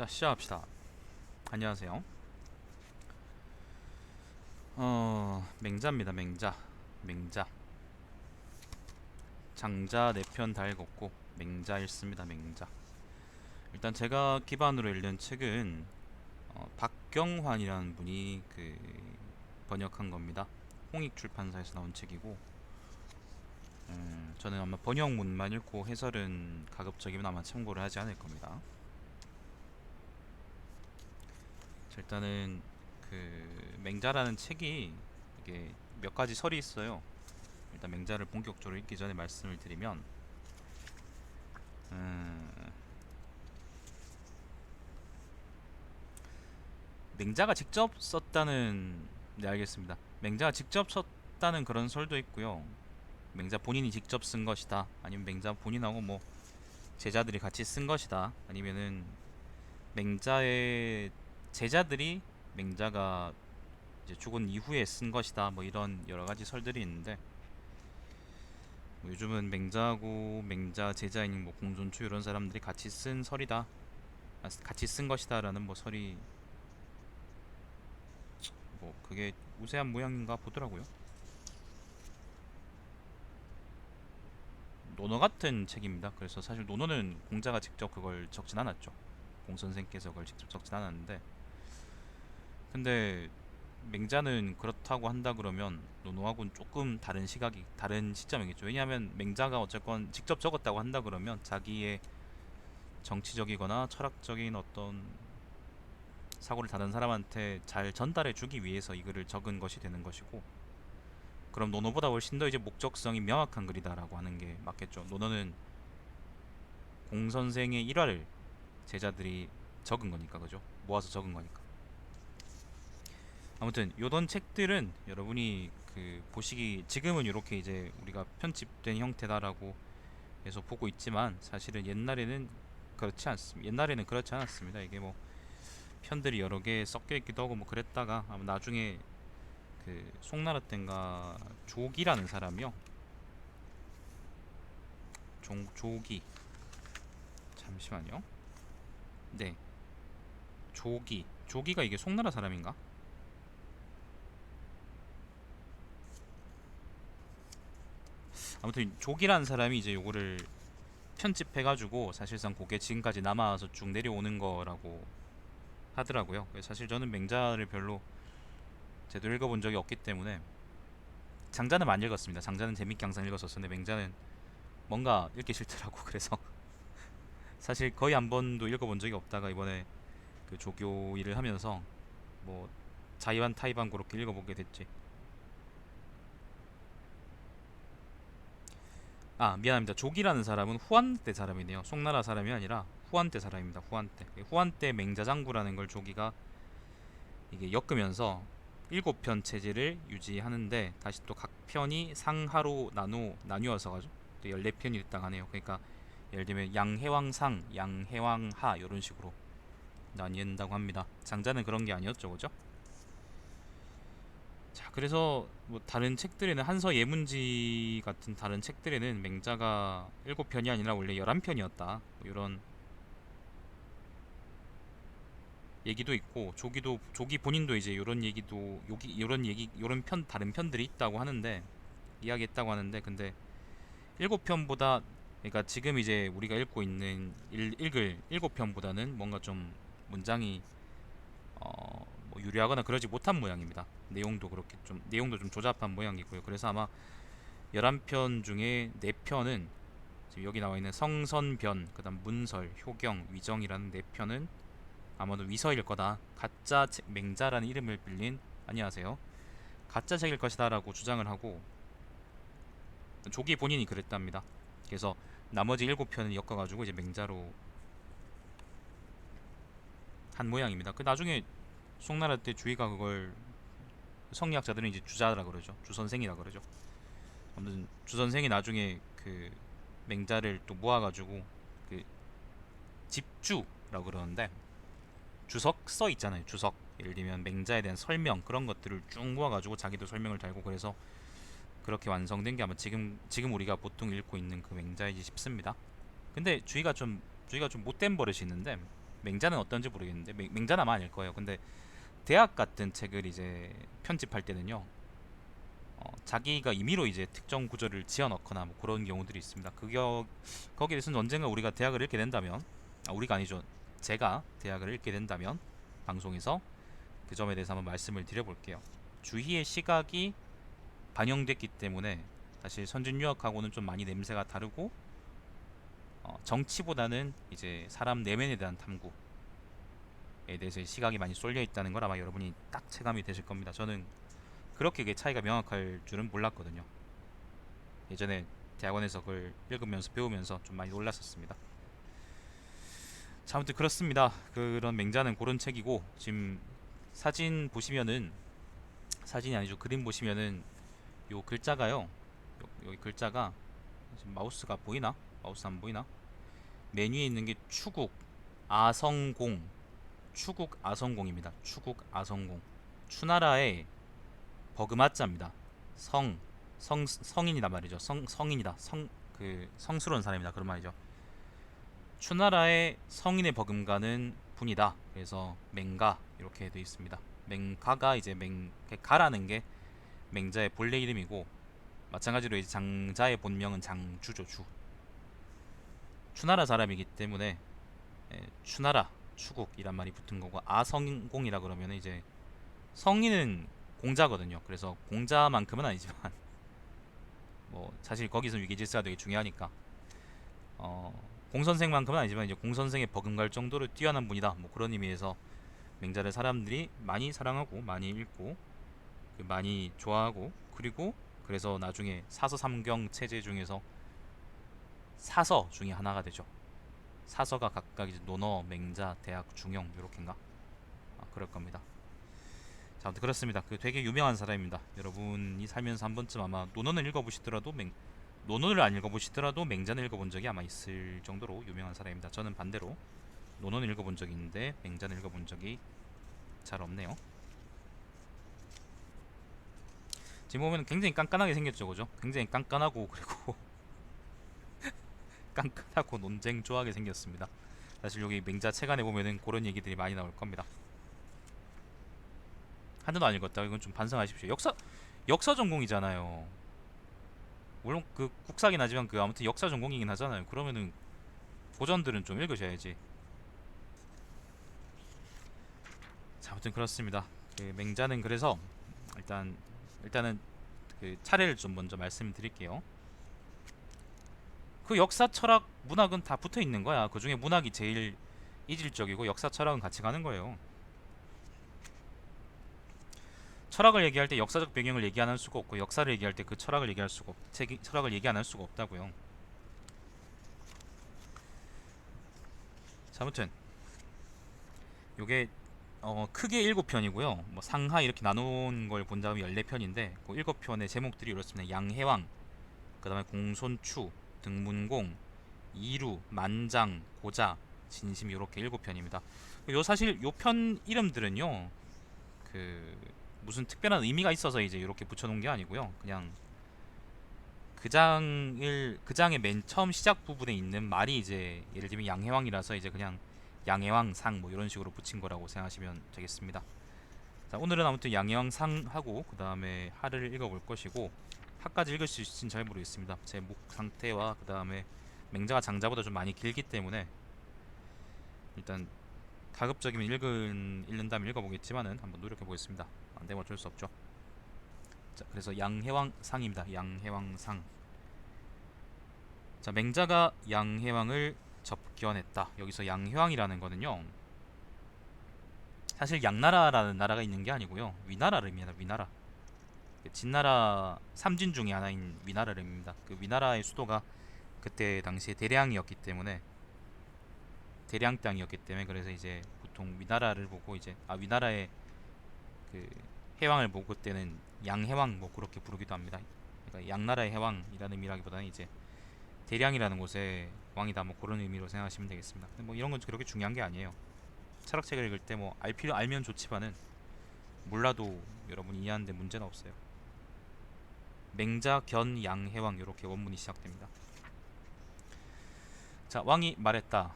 자, 시작합시다. 안녕하세요. 맹자입니다. 맹자. 장자 4편 다 읽었고 맹자 읽습니다. 맹자. 일단 제가 기반으로 읽는 책은 박경환이라는 분이 번역한 겁니다. 홍익출판사에서 나온 책이고, 저는 아마 번역문만 읽고 해설은 가급적이면 아마 참고를 하지 않을 겁니다. 자, 일단은 맹자라는 책이 이게 몇 가지 설이 있어요. 일단 맹자를 본격적으로 읽기 전에 말씀을 드리면, 음, 맹자가 직접 썼다는, 네, 알겠습니다. 맹자가 직접 썼다는 그런 설도 있고요. 맹자 본인이 직접 쓴 것이다, 아니면 맹자 본인하고 뭐 제자들이 같이 쓴 것이다, 아니면은 맹자의 제자들이 맹자가 이제 죽은 이후에 쓴 것이다, 뭐 이런 여러 가지 설들이 있는데, 뭐 요즘은 맹자하고 맹자 제자인 뭐 공손추 이런 사람들이 같이 쓴 설이다, 같이 쓴 것이다라는 뭐 설이, 뭐 그게 우세한 모양인가 보더라고요. 논어 같은 책입니다. 그래서 사실 논어는 공자가 직접 그걸 적진 않았죠. 공 선생께서 그걸 직접 적진 않았는데, 근데 맹자는 그렇다고 한다 그러면 논어하고는 조금 다른 시각이, 다른 시점이겠죠. 왜냐하면 맹자가 어쨌건 직접 적었다고 한다 그러면 자기의 정치적이거나 철학적인 어떤 사고를 다른 사람한테 잘 전달해 주기 위해서 이 글을 적은 것이 되는 것이고, 그럼 논어보다 훨씬 더 이제 목적성이 명확한 글이다라고 하는 게 맞겠죠. 논어는 공 선생의 일화를 제자들이 적은 거니까, 그죠? 모아서 적은 거니까. 아무튼 요런 책들은 여러분이 보시기, 지금은 이렇게 이제 우리가 편집된 형태다라고 해서 보고 있지만, 사실은 옛날에는 그렇지 않습니다. 옛날에는 그렇지 않았습니다. 이게 뭐 편들이 여러 개 섞여 있기도 하고 뭐 그랬다가, 아마 나중에 송나라 땐가 조기라는 사람이요. 조기, 잠시만요. 네, 조기가 이게 송나라 사람인가? 아무튼 조기라는 사람이 이제 요거를 편집해가지고 사실상 그게 지금까지 남아서 쭉 내려오는 거라고 하더라고요. 사실 저는 맹자를 별로 제대로 읽어본 적이 없기 때문에, 장자는 많이 읽었습니다. 장자는 재밌게 항상 읽었었는데 맹자는 뭔가 읽기 싫더라고. 그래서 사실 거의 한 번도 읽어본 적이 없다가 이번에 그 조교 일을 하면서 뭐 자이반 타이반 그렇게 읽어보게 됐지. 아, 미안합니다. 조기라는 사람은 후한 때 사람이네요. 송나라 사람이 아니라 후한 때 사람입니다. 후한 때. 후한 때 맹자장구라는 걸 조기가 이게 엮으면서 7편 체제를 유지하는데, 다시 또 각 편이 상하로 나뉘어서 가지고 또 14편이 됐다고 하네요. 그러니까 예를 들면 양해왕상, 양해왕하 이런 식으로 나뉜다고 합니다. 장자는 그런 게 아니었죠, 그죠? 자, 그래서 뭐 다른 책들에는, 한서 예문지 같은 다른 책들에는 맹자가 7편이 아니라 원래 11편이었다, 뭐 이런 얘기도 있고, 조기 본인도 이제 이런 얘기도, 여기 이런 얘기, 이런 편, 다른 편들이 있다고 하는데, 이야기했다고 하는데, 근데 7편보다, 그러니까 지금 이제 우리가 읽고 있는 읽을 7편보다는 뭔가 좀 문장이 뭐 유리하거나 그러지 못한 모양입니다. 내용도 좀 조잡한 모양이고요. 그래서 아마 11편 중에 4편은, 지금 여기 나와 있는 성선변, 그다음 문설, 효경, 위정이라는 4편은 아마도 위서일 거다. 가짜 책, 맹자라는 이름을 빌린, 안녕하세요, 가짜 책일 것이다라고 주장을 하고, 조기 본인이 그랬답니다. 그래서 나머지 7편을 엮어가지고 이제 맹자로 한 모양입니다. 그 나중에 송나라 때 주의가 그걸, 성리학자들은 이제 주자라 그러죠. 주선생이라 그러죠. 아무튼 주선생이 나중에 맹자를 또 모아가지고 그 집주라고 그러는데, 주석서 있잖아요. 주석. 예를 들면 맹자에 대한 설명, 그런 것들을 쭉 모아가지고 자기도 설명을 달고, 그래서 그렇게 완성된 게 아마 지금 우리가 보통 읽고 있는 그 맹자이지 싶습니다. 근데 주의가 좀 못된 버릇이 있는데, 맹자는 어떤지 모르겠는데 맹자는 아마 아닐 거예요. 근데 대학 같은 책을 이제 편집할 때는요, 자기가 임의로 이제 특정 구절을 지어 넣거나 뭐 그런 경우들이 있습니다. 거기에 대해서는 언젠가 우리가 대학을 읽게 된다면, 우리가 아니죠, 제가 대학을 읽게 된다면 방송에서 그 점에 대해서 한번 말씀을 드려볼게요. 주희의 시각이 반영됐기 때문에 사실 선진유학하고는 좀 많이 냄새가 다르고, 정치보다는 이제 사람 내면에 대한 탐구에 대해서 시각이 많이 쏠려 있다는 걸 아마 여러분이 딱 체감이 되실 겁니다. 저는 그렇게 그 차이가 명확할 줄은 몰랐거든요. 예전에 대학원에서 그걸 읽으면서 배우면서 좀 많이 놀랐었습니다. 자, 아무튼 그렇습니다. 그런 맹자는 그런 책이고, 지금 사진 보시면은, 사진이 아니죠, 그림 보시면은 요 글자가요, 여기 글자가 지금 마우스가 보이나? 마우스 안 보이나? 맨 위에 있는 게 추국 아성공, 추국 아성공입니다. 추국 아성공. 추나라의 버그마자입니다. 성인이다 말이죠. 성인이다. 그 성스러운 사람이다 그런 말이죠. 추나라의 성인의 버금가는 분이다. 그래서 맹가 이렇게 되어 있습니다. 맹가가 이제 가라는 게 맹자의 본래 이름이고, 마찬가지로 이제 장자의 본명은 장주죠. 주. 추나라 사람이기 때문에 추나라 추국이란 말이 붙은 거고, 아성공이라 그러면 이제 성인은 공자거든요. 그래서 공자만큼은 아니지만 뭐 사실 거기서 위계질서가 되게 중요하니까, 공선생만큼은 아니지만 이제 공선생의 버금갈 정도로 뛰어난 분이다, 뭐 그런 의미에서 맹자를 사람들이 많이 사랑하고 많이 읽고 많이 좋아하고, 그리고 그래서 나중에 사서삼경 체제 중에서 사서 중에 하나가 되죠. 사서가 각각 이제 논어, 맹자, 대학, 중용 요렇게인가? 그럴 겁니다. 자, 아무튼 그렇습니다. 그 되게 유명한 사람입니다. 여러분이 살면서 한 번쯤 아마 논어는 읽어보시더라도 논어를 안 읽어보시더라도 맹자는 읽어본 적이 아마 있을 정도로 유명한 사람입니다. 저는 반대로 논어는 읽어본 적이 있는데 맹자는 읽어본 적이 잘 없네요. 지금 보면 굉장히 깐깐하게 생겼죠, 그죠? 굉장히 깐깐하고, 그리고 깐깐하고 논쟁조하게 생겼습니다. 사실 여기 맹자 책 안에 보면은 그런 얘기들이 많이 나올 겁니다. 하나도 안 읽었다. 이건 좀 반성하십시오. 역사 전공이잖아요. 물론 그 국사긴 하지만 그 아무튼 역사 전공이긴 하잖아요. 그러면은 고전들은 좀 읽으셔야지. 자, 아무튼 그렇습니다. 그 맹자는 그래서 일단은 그 차례를 좀 먼저 말씀드릴게요. 그 역사, 철학, 문학은 다 붙어 있는 거야. 그 중에 문학이 제일 이질적이고 역사, 철학은 같이 가는 거예요. 철학을 얘기할 때 역사적 배경을 얘기 안 할 수가 없고, 역사를 얘기할 때 그 철학을 얘기할 수가 철학을 얘기 안 할 수가 없다고요. 자, 아무튼 요게 크게 7편이고요. 뭐 상하 이렇게 나눈 걸 본다면 14편인데, 그 7편의 제목들이 이렇습니다. 양해왕, 그다음에 공손추, 등문공, 이루, 만장, 고자, 진심, 이렇게 7편입니다. 요 사실 요 편 이름들은요, 그 무슨 특별한 의미가 있어서 이제 이렇게 붙여놓은 게 아니고요. 그냥 그 장의 맨 처음 시작 부분에 있는 말이 이제 예를 들면 양해왕이라서 이제 그냥 양해왕상 뭐 이런 식으로 붙인 거라고 생각하시면 되겠습니다. 자, 오늘은 아무튼 양해왕상하고 그 다음에 하를 읽어볼 것이고, 하까지 읽을 수 있을지는 잘 모르겠습니다. 제 목 상태와 그 다음에 맹자가 장자보다 좀 많이 길기 때문에 일단 가급적이면 읽는다면 읽어보겠지만은 한번 노력해 보겠습니다. 안 되면 어쩔 수 없죠. 자, 그래서 양해왕상입니다. 양해왕상. 자, 맹자가 양해왕을 접견했다. 여기서 양해왕이라는 거는요, 사실 양나라라는 나라가 있는 게 아니고요, 위나라입니다. 위나라. 진나라 삼진 중에 하나인 위나라입니다. 그 위나라의 수도가 그때 당시에 대량 땅이었기 때문에 그래서 이제 보통 위나라를 보고 이제 위나라의 그 해왕을 보고 그때는 양해왕 뭐 그렇게 부르기도 합니다. 그러니까 양나라의 해왕이라는 의미라기보다는 이제 대량이라는 곳의 왕이다 뭐 그런 의미로 생각하시면 되겠습니다. 근데 뭐 이런 건 그렇게 중요한 게 아니에요. 철학책을 읽을 때 뭐 알면 좋지만은 몰라도 여러분이 이해하는데 문제는 없어요. 맹자 견 양해왕 이렇게 원문이 시작됩니다. 자, 왕이 말했다.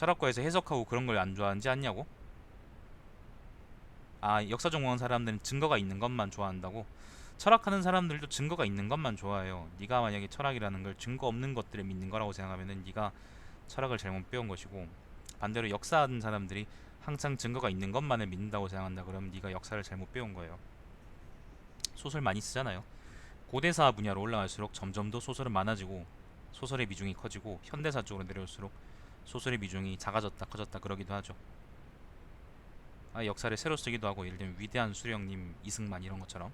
철학과에서 해석하고 그런 걸 안 좋아하지 않냐고? 아, 역사 전공한 사람들은 증거가 있는 것만 좋아한다고? 철학하는 사람들도 증거가 있는 것만 좋아해요. 네가 만약에 철학이라는 걸 증거 없는 것들을 믿는 거라고 생각하면은 네가 철학을 잘못 배운 것이고, 반대로 역사하는 사람들이 항상 증거가 있는 것만을 믿는다고 생각한다 그러면 네가 역사를 잘못 배운 거예요. 소설 많이 쓰잖아요. 고대사 분야로 올라갈수록 점점 더 소설은 많아지고 소설의 비중이 커지고, 현대사 쪽으로 내려올수록 소설의 비중이 작아졌다 커졌다 그러기도 하죠. 아, 역사를 새로 쓰기도 하고, 예를 들면 위대한 수령님 이승만 이런 것처럼.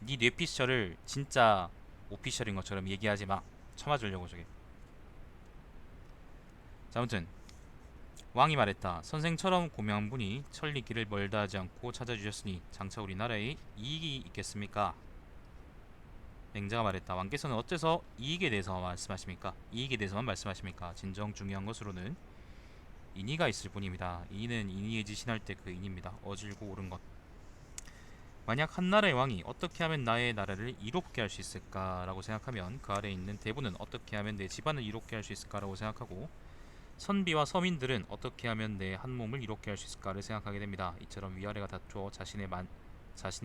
네 뇌피셜을 진짜 오피셜인 것처럼 얘기하지 마. 쳐맞으려고 저게. 자, 아무튼 왕이 말했다. 선생처럼 고명한 분이 천리 길을 멀다 하지 않고 찾아주셨으니 장차 우리나라에 이익이 있겠습니까? 맹자가 말했다. 왕께서는 어째서 이익에 대해서 말씀하십니까? 이익에 대해서만 말씀하십니까? 진정 중요한 것으로는 인의가 있을 뿐입니다. 인의는 인의에 지신할 때 그 인입니다. 어질고 옳은 것. 만약 한 나라의 왕이 어떻게 하면 나의 나라를 이롭게 할 수 있을까라고 생각하면 그 아래에 있는 대부는 어떻게 하면 내 집안을 이롭게 할 수 있을까라고 생각하고, 선비와 서민들은 어떻게 하면 내 한 몸을 이롭게 할 수 있을까를 생각하게 됩니다. 이처럼 위아래가 다투어 자신의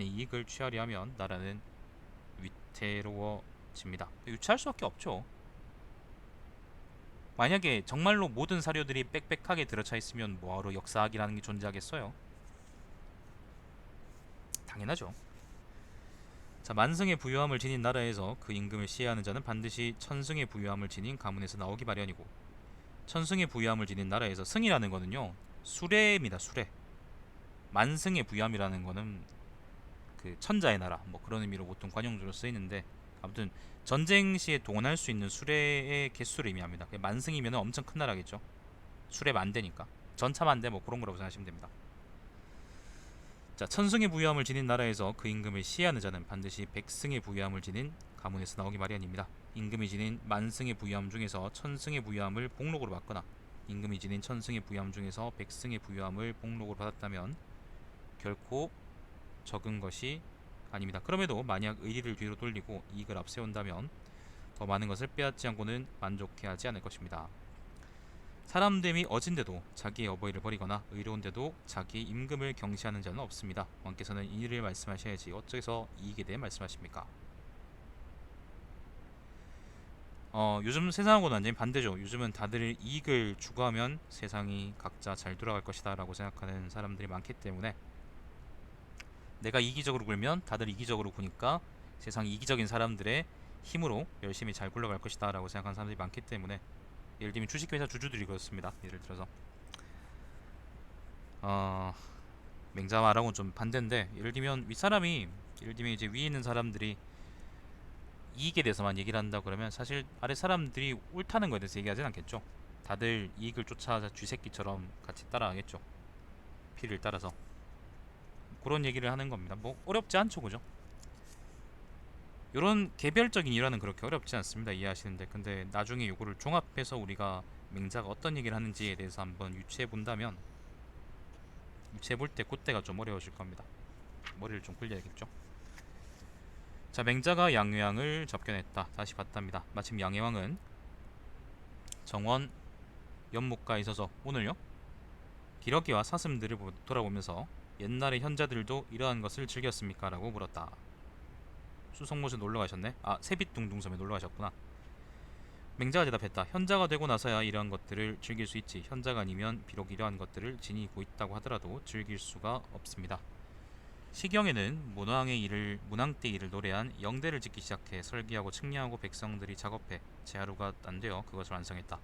이익을 취하려 하면 나라는 위태로워집니다. 유치할 수밖에 없죠. 만약에 정말로 모든 사료들이 빽빽하게 들어차 있으면 뭐하러 역사학이라는 게 존재하겠어요? 당연하죠. 자, 만승의 부유함을 지닌 나라에서 그 임금을 시해하는 자는 반드시 천승의 부유함을 지닌 가문에서 나오기 마련이고, 천승의 부유함을 지닌 나라에서, 승이라는 거는요 수레입니다. 수레. 만승의 부유함이라는 거는 그 천자의 나라 뭐 그런 의미로 보통 관용주로 쓰이는데, 아무튼 전쟁 시에 동원할 수 있는 수레의 개수를 의미합니다. 만승이면 엄청 큰 나라겠죠. 수레 만대니까 전차 만대 뭐 그런 거라고 생각하시면 됩니다. 자, 천승의 부유함을 지닌 나라에서 그 임금을 시해하는 자는 반드시 백승의 부유함을 지닌 가문에서 나오기 마련입니다. 임금이 지닌 만승의 부유함 중에서 천승의 부유함을 복록으로 받거나, 임금이 지닌 천승의 부유함 중에서 백승의 부유함을 복록으로 받았다면 결코 적은 것이 아닙니다. 그럼에도 만약 의리를 뒤로 돌리고 이익을 앞세운다면 더 많은 것을 빼앗지 않고는 만족해하지 않을 것입니다. 사람됨이 어진데도 자기의 어버이를 버리거나 의로운데도 자기의 임금을 경시하는 자는 없습니다. 왕께서는 이를 말씀하셔야지 어째서 이익에 대해 말씀하십니까? 요즘 세상하고는 완전히 반대죠. 요즘은 다들 이익을 추구하면 세상이 각자 잘 돌아갈 것이다 라고 생각하는 사람들이 많기 때문에, 내가 이기적으로 굴면 다들 이기적으로 구니까 세상 이기적인 사람들의 힘으로 열심히 잘 굴러갈 것이다 라고 생각하는 사람들이 많기 때문에, 예를 들면 주식회사 주주들이 그렇습니다. 예를 들어서 어, 맹자 말하고는 좀 반대인데, 예를 들면 윗사람이, 예를 들면 이제 위에 있는 사람들이 이익에 대해서만 얘기를 한다 그러면 사실 아래 사람들이 옳다는 거에 대해서 얘기하진 않겠죠. 다들 이익을 쫓아 쥐새끼처럼 같이 따라가겠죠. 피를 따라서. 그런 얘기를 하는 겁니다. 뭐 어렵지 않죠, 그죠? 이런 개별적인 일화는 그렇게 어렵지 않습니다. 이해하시는데, 근데 나중에 요거를 종합해서 우리가 맹자가 어떤 얘기를 하는지에 대해서 한번 유추해 본다면, 유추해 볼 때 그때가 좀 어려워질 겁니다. 머리를 좀 굴려야겠죠. 자, 맹자가 양유왕을 접견했다. 다시 봤답니다. 마침 양해왕은 정원 연못가에 있어서 오늘요 기러기와 사슴들을 돌아보면서 옛날의 현자들도 이러한 것을 즐겼습니까? 라고 물었다. 수성못에 놀러 가셨네? 아, 세빛둥둥섬에 놀러 가셨구나. 맹자가 대답했다. 현자가 되고 나서야 이러한 것들을 즐길 수 있지. 현자가 아니면 비록 이러한 것들을 지니고 있다고 하더라도 즐길 수가 없습니다. 시경에는 문왕 때 일을 노래한 영대를 짓기 시작해 설계하고 측량하고 백성들이 작업해 제 하루가 안 되어 그것을 완성했다.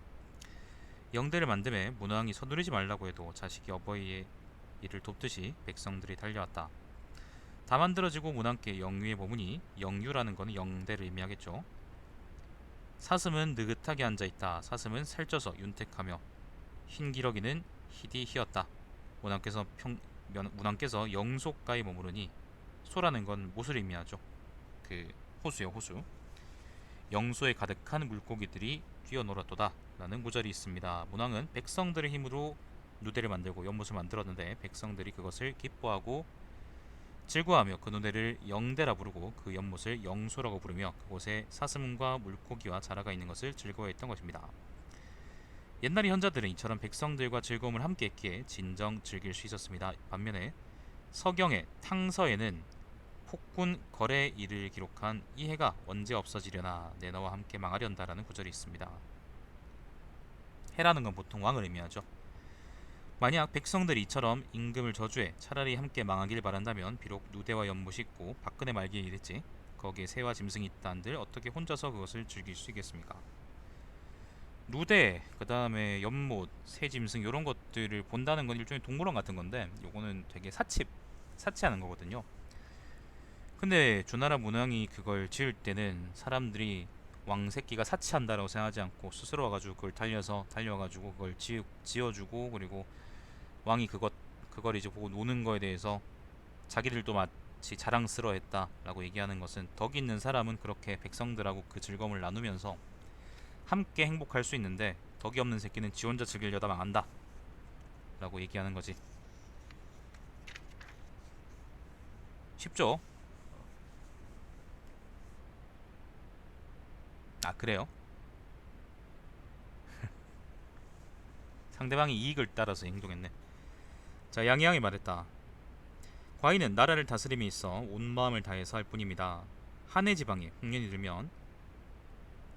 영대를 만듦에 문왕이 서두르지 말라고 해도 자식이 어버이의 일을 돕듯이 백성들이 달려왔다. 다 만들어지고 문왕께 영유에 머무니, 영유라는 것은 영대를 의미하겠죠. 사슴은 느긋하게 앉아있다. 사슴은 살쪄서 윤택하며, 흰기러기는 희디 희었다. 문왕께서 영속가에 머무르니, 소라는 건 못을 의미하죠. 그 호수요, 호수. 영소에 가득한 물고기들이 뛰어놀았도다 라는 구절이 있습니다. 문왕은 백성들의 힘으로 누대를 만들고 연못을 만들었는데 백성들이 그것을 기뻐하고 즐거워하며 그 노래를 영대라 부르고 그 연못을 영소라고 부르며 그곳에 사슴과 물고기와 자라가 있는 것을 즐거워했던 것입니다. 옛날의 현자들은 이처럼 백성들과 즐거움을 함께했기에 진정 즐길 수 있었습니다. 반면에 서경의 탕서에는 폭군 거래 일을 기록한 이 해가 언제 없어지려나 내 너와 함께 망하련다라는 구절이 있습니다. 해라는 건 보통 왕을 의미하죠. 만약 백성들이 이처럼 임금을 저주해 차라리 함께 망하길 바란다면 비록 누대와 연못이 있고 박근혜 말기에 이랬지 거기에 새와 짐승이 있다 한들 어떻게 혼자서 그것을 즐길 수 있겠습니까? 누대, 그 다음에 연못, 새 짐승 이런 것들을 본다는 건 일종의 동물원 같은 건데 요거는 되게 사치하는 거거든요. 근데 주나라 문왕이 그걸 지을 때는 사람들이 왕 새끼가 사치한다라고 생각하지 않고 스스로 와가지고 그걸 달려가지고 그걸 지어주고 그리고 왕이 그걸 이제 보고 노는 거에 대해서 자기들도 마치 자랑스러워했다라고 얘기하는 것은 덕 있는 사람은 그렇게 백성들하고 그 즐거움을 나누면서 함께 행복할 수 있는데 덕이 없는 새끼는 지 혼자 즐기려다 망한다 라고 얘기하는 거지. 쉽죠? 아 그래요? 상대방이 이익을 따라서 행동했네. 자, 양양이 말했다. 과인은 나라를 다스림에 있어 온 마음을 다해서 할 뿐입니다. 한해 지방에 홍련이 들면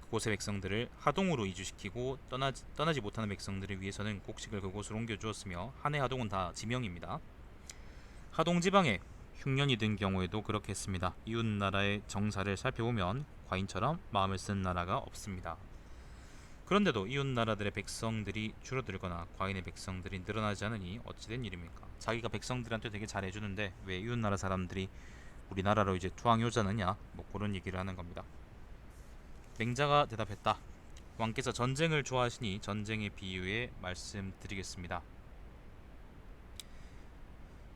그곳의 백성들을 하동으로 이주시키고 떠나지 못하는 백성들을 위해서는 곡식을 그곳으로 옮겨주었으며 한해 하동은 다 지명입니다. 하동 지방에 흉년이 든 경우에도 그렇게 했습니다. 이웃 나라의 정사를 살펴보면 과인처럼 마음을 쓴 나라가 없습니다. 그런데도 이웃 나라들의 백성들이 줄어들거나 과인의 백성들이 늘어나지 않으니 어찌된 일입니까? 자기가 백성들한테 되게 잘해주는데 왜 이웃 나라 사람들이 우리나라로 이제 투항이 오자느냐, 뭐 그런 얘기를 하는 겁니다. 맹자가 대답했다. 왕께서 전쟁을 좋아하시니 전쟁의 비유에 말씀드리겠습니다.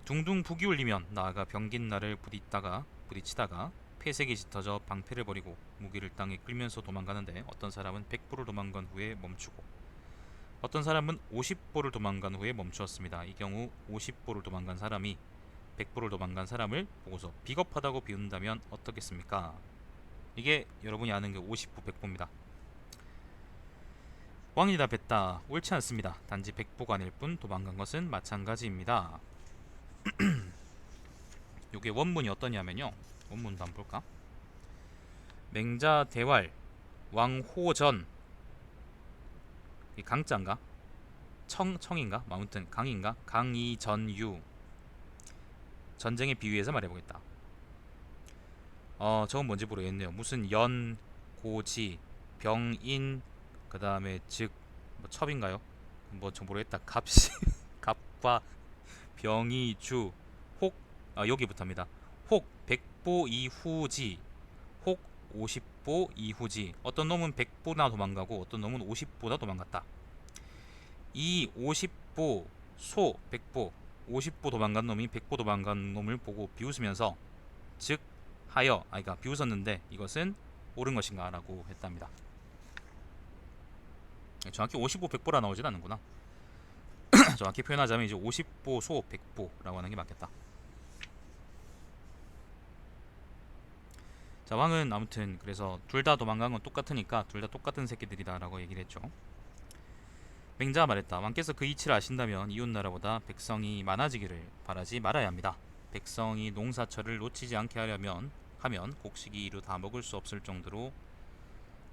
둥둥 북이 울리면 나아가 병긴 나를 부딪히다가 폐색이 짙어져 방패를 버리고 무기를 땅에 끌면서 도망가는데 어떤 사람은 100보를 도망간 후에 멈추고 어떤 사람은 50보를 도망간 후에 멈추었습니다. 이 경우 50보를 도망간 사람이 100보를 도망간 사람을 보고서 비겁하다고 비운다면 어떻겠습니까? 이게 여러분이 아는 그 50보 100보입니다. 왕이 대답했다. 옳지 않습니다. 단지 100보가 아닐 뿐 도망간 것은 마찬가지입니다. 요게 원문이 어떠냐면요. 원문도 한번 볼까? 맹자 대왈 왕호전 이 강자인가? 청인가? 아무튼 강인가? 강이전유 전쟁의 비유에서 말해보겠다. 저건 뭔지 모르겠네요. 무슨 연, 고지, 병인, 그 다음에 즉, 뭐 첩인가요? 뭐 저 모르겠다. 갑시, 갑과 병이 주, 혹, 여기부터입니다. 혹 백보 이후지, 혹 50보 이후지. 어떤 놈은 100보나 도망가고 어떤 놈은 50보나 도망갔다. 이 50보, 100보, 50보 도망간 놈이 100보 도망간 놈을 보고 비웃으면서 즉 하여 그러니까 비웃었는데 이것은 옳은 것인가 라고 했답니다. 정확히 55, 100보라 나오진 않는구나. 정확히 표현하자면 이제 50보, 100보라고 하는 게 맞겠다. 자, 왕은 아무튼 그래서 둘 다 도망간 건 똑같으니까 둘 다 똑같은 새끼들이다 라고 얘기를 했죠. 맹자가 말했다. 왕께서 그 이치를 아신다면 이웃나라보다 백성이 많아지기를 바라지 말아야 합니다. 백성이 농사철을 놓치지 않게 하면 곡식이 이루 다 먹을 수 없을 정도로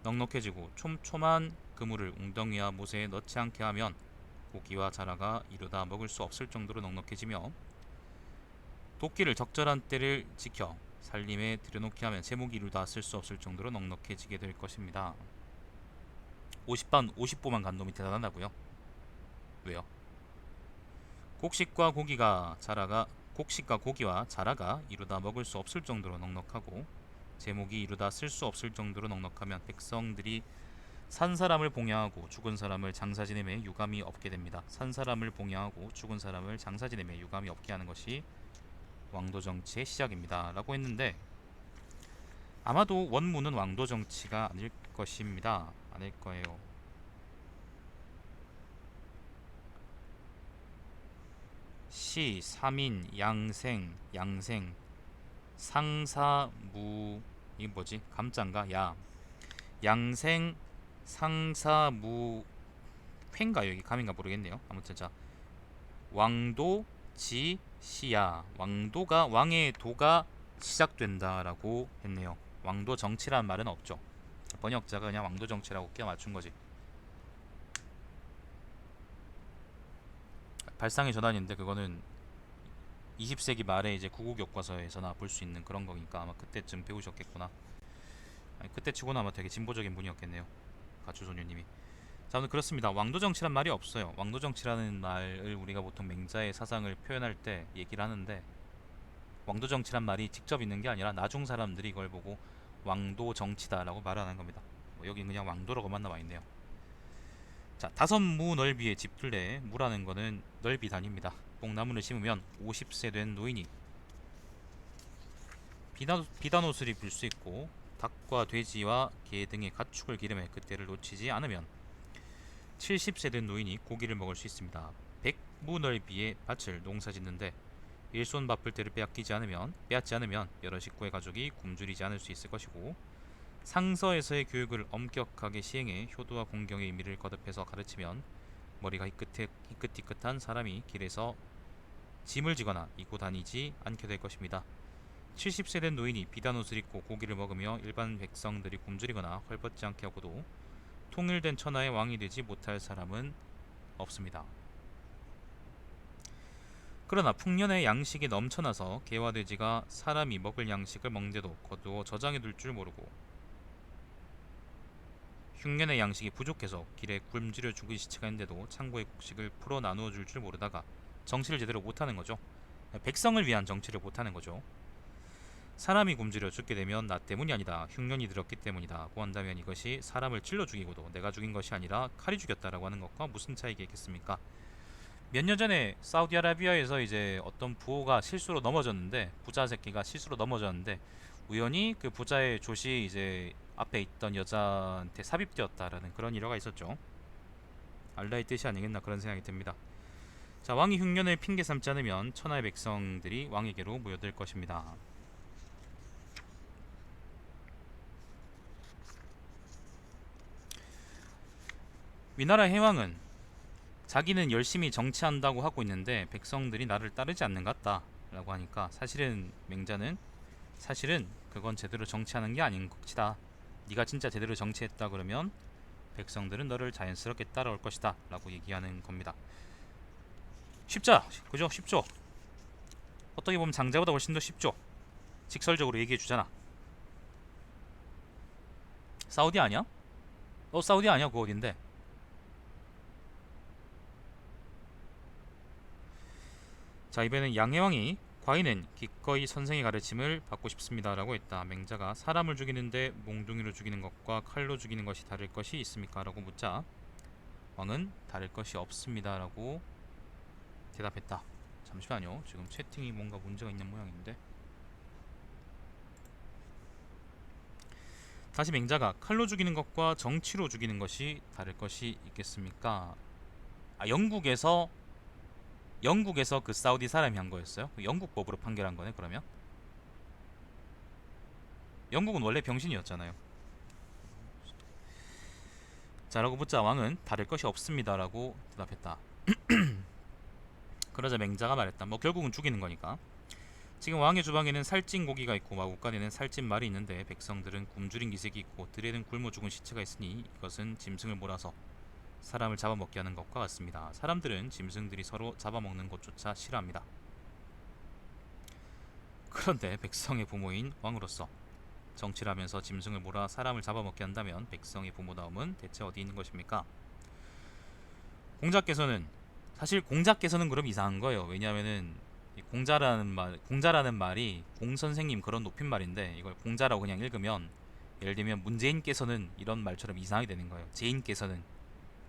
넉넉해지고 촘촘한 그물을 웅덩이와 못에 넣지 않게 하면 고기와 자라가 이루다 먹을 수 없을 정도로 넉넉해지며 도끼를 적절한 때를 지켜 살림에 들여놓게 하면 제목이 이루다 쓸 수 없을 정도로 넉넉해지게 될 것입니다. 50보만 간 놈이 대단하다고요? 왜요? 곡식과 고기와 자라가 이루다 먹을 수 없을 정도로 넉넉하고 제목이 이루다 쓸 수 없을 정도로 넉넉하면 백성들이 산 사람을 봉양하고 죽은 사람을 장사 지내매 유감이 없게 됩니다. 산 사람을 봉양하고 죽은 사람을 장사 지내매 유감이 없게 하는 것이 왕도 정치의 시작입니다. 라고 했는데 아마도 원문은 왕도 정치가 아닐 것입니다. 아닐 거예요. 시, 삼인, 양생 상사무 이게 뭐지? 감자인가? 야 양생 상사무 쾌인가 여기 감인가 모르겠네요. 아무튼 자 왕도 지 시야 왕도가 왕의 도가 시작된다라고 했네요. 왕도 정치란 말은 없죠. 번역자가 그냥 왕도 정치라고 끼워 맞춘 거지. 발상의 전환인데 그거는 20세기 말에 이제 구국 교과서에서나 볼 수 있는 그런 거니까 아마 그때쯤 배우셨겠구나. 아니, 그때 치고는 아마 되게 진보적인 분이었겠네요. 가추소녀님이. 자, 오늘 그렇습니다. 왕도 정치란 말이 없어요. 왕도 정치라는 말을 우리가 보통 맹자의 사상을 표현할 때 얘기를 하는데 왕도 정치란 말이 직접 있는 게 아니라 나중 사람들이 이걸 보고 왕도 정치다라고 말하는 겁니다. 여기 그냥 왕도라고만 나와 있네요. 자, 다섯 무 넓이의 집둘레 무라는 거는 넓이 단위입니다. 뽕나무를 심으면 50세 된 노인이 비단옷을 입을 수 있고 닭과 돼지와 개 등의 가축을 기름해 그때를 놓치지 않으면 70세 된 노인이 고기를 먹을 수 있습니다. 100무 넓이의 밭을 농사 짓는데 일손 바쁠 때를 빼앗지 않으면 여러 식구의 가족이 굶주리지 않을 수 있을 것이고 상서에서의 교육을 엄격하게 시행해 효도와 공경의 의미를 거듭해서 가르치면 머리가 희끗희끗한 사람이 길에서 짐을 지거나 이고 다니지 않게 될 것입니다. 70세 된 노인이 비단옷을 입고 고기를 먹으며 일반 백성들이 굶주리거나 헐벗지 않게 하고도 통일된 천하의 왕이 되지 못할 사람은 없습니다. 그러나 풍년의 양식이 넘쳐나서 개와 돼지가 사람이 먹을 양식을 먹는데도 거두어 저장해 둘 줄 모르고 흉년의 양식이 부족해서 길에 굶주려 죽은 시체가 있는데도 창고의 곡식을 풀어 나누어 줄 줄 모르다가 정치를 제대로 못하는 거죠. 백성을 위한 정치를 못하는 거죠. 사람이 굶주려 죽게 되면 나 때문이 아니다. 흉년이 들었기 때문이다고 한다면 이것이 사람을 찔러 죽이고도 내가 죽인 것이 아니라 칼이 죽였다라고 하는 것과 무슨 차이가 있겠습니까? 몇 년 전에 사우디아라비아에서 이제 어떤 부호가 실수로 넘어졌는데 부자 새끼가 실수로 넘어졌는데 우연히 그 부자의 조시 이제 앞에 있던 여자한테 삽입되었다라는 그런 일화가 있었죠. 알라의 뜻이 아니겠나 그런 생각이 듭니다. 자, 왕이 흉년을 핑계 삼지 않으면 천하의 백성들이 왕에게로 모여들 것입니다. 위나라 해왕은 자기는 열심히 정치한다고 하고 있는데 백성들이 나를 따르지 않는 것 같다 라고 하니까 사실은 맹자는 사실은 그건 제대로 정치하는 게 아닌 것이다. 네가 진짜 제대로 정치했다 그러면 백성들은 너를 자연스럽게 따라올 것이다 라고 얘기하는 겁니다. 쉽죠? 그죠? 쉽죠? 어떻게 보면 장자보다 훨씬 더 쉽죠? 직설적으로 얘기해 주잖아. 사우디 아니야? 사우디 아니야? 그거 어딘데? 자, 이번에는 양해왕이 과인은 기꺼이 선생의 가르침을 받고 싶습니다 라고 했다. 맹자가 사람을 죽이는데 몽둥이로 죽이는 것과 칼로 죽이는 것이 다를 것이 있습니까? 라고 묻자 왕은 다를 것이 없습니다 라고 대답했다. 잠시만요, 지금 채팅이 뭔가 문제가 있는 모양인데. 다시 맹자가 칼로 죽이는 것과 정치로 죽이는 것이 다를 것이 있겠습니까? 영국에서 그 사우디 사람이 한 거였어요? 영국 법으로 판결한 거네 그러면? 영국은 원래 병신이었잖아요. 자, 라고 묻자 왕은 다를 것이 없습니다 라고 대답했다. 그러자 맹자가 말했다. 뭐 결국은 죽이는 거니까. 지금 왕의 주방에는 살찐 고기가 있고 마구간에는 살찐 말이 있는데 백성들은 굶주린 기색이 있고 들에는 굶어 죽은 시체가 있으니 이것은 짐승을 몰아서 사람을 잡아먹게 하는 것과 같습니다. 사람들은 짐승들이 서로 잡아먹는 것조차 싫어합니다. 그런데 백성의 부모인 왕으로서 정치를 하면서 짐승을 몰아 사람을 잡아먹게 한다면 백성의 부모다움은 대체 어디 있는 것입니까? 공자께서는 그럼 이상한 거예요. 왜냐하면은 공자라는 말이 공선생님 그런 높임말인데 이걸 공자라고 그냥 읽으면 예를 들면 문재인께서는 이런 말처럼 이상하게 되는 거예요. 재인께서는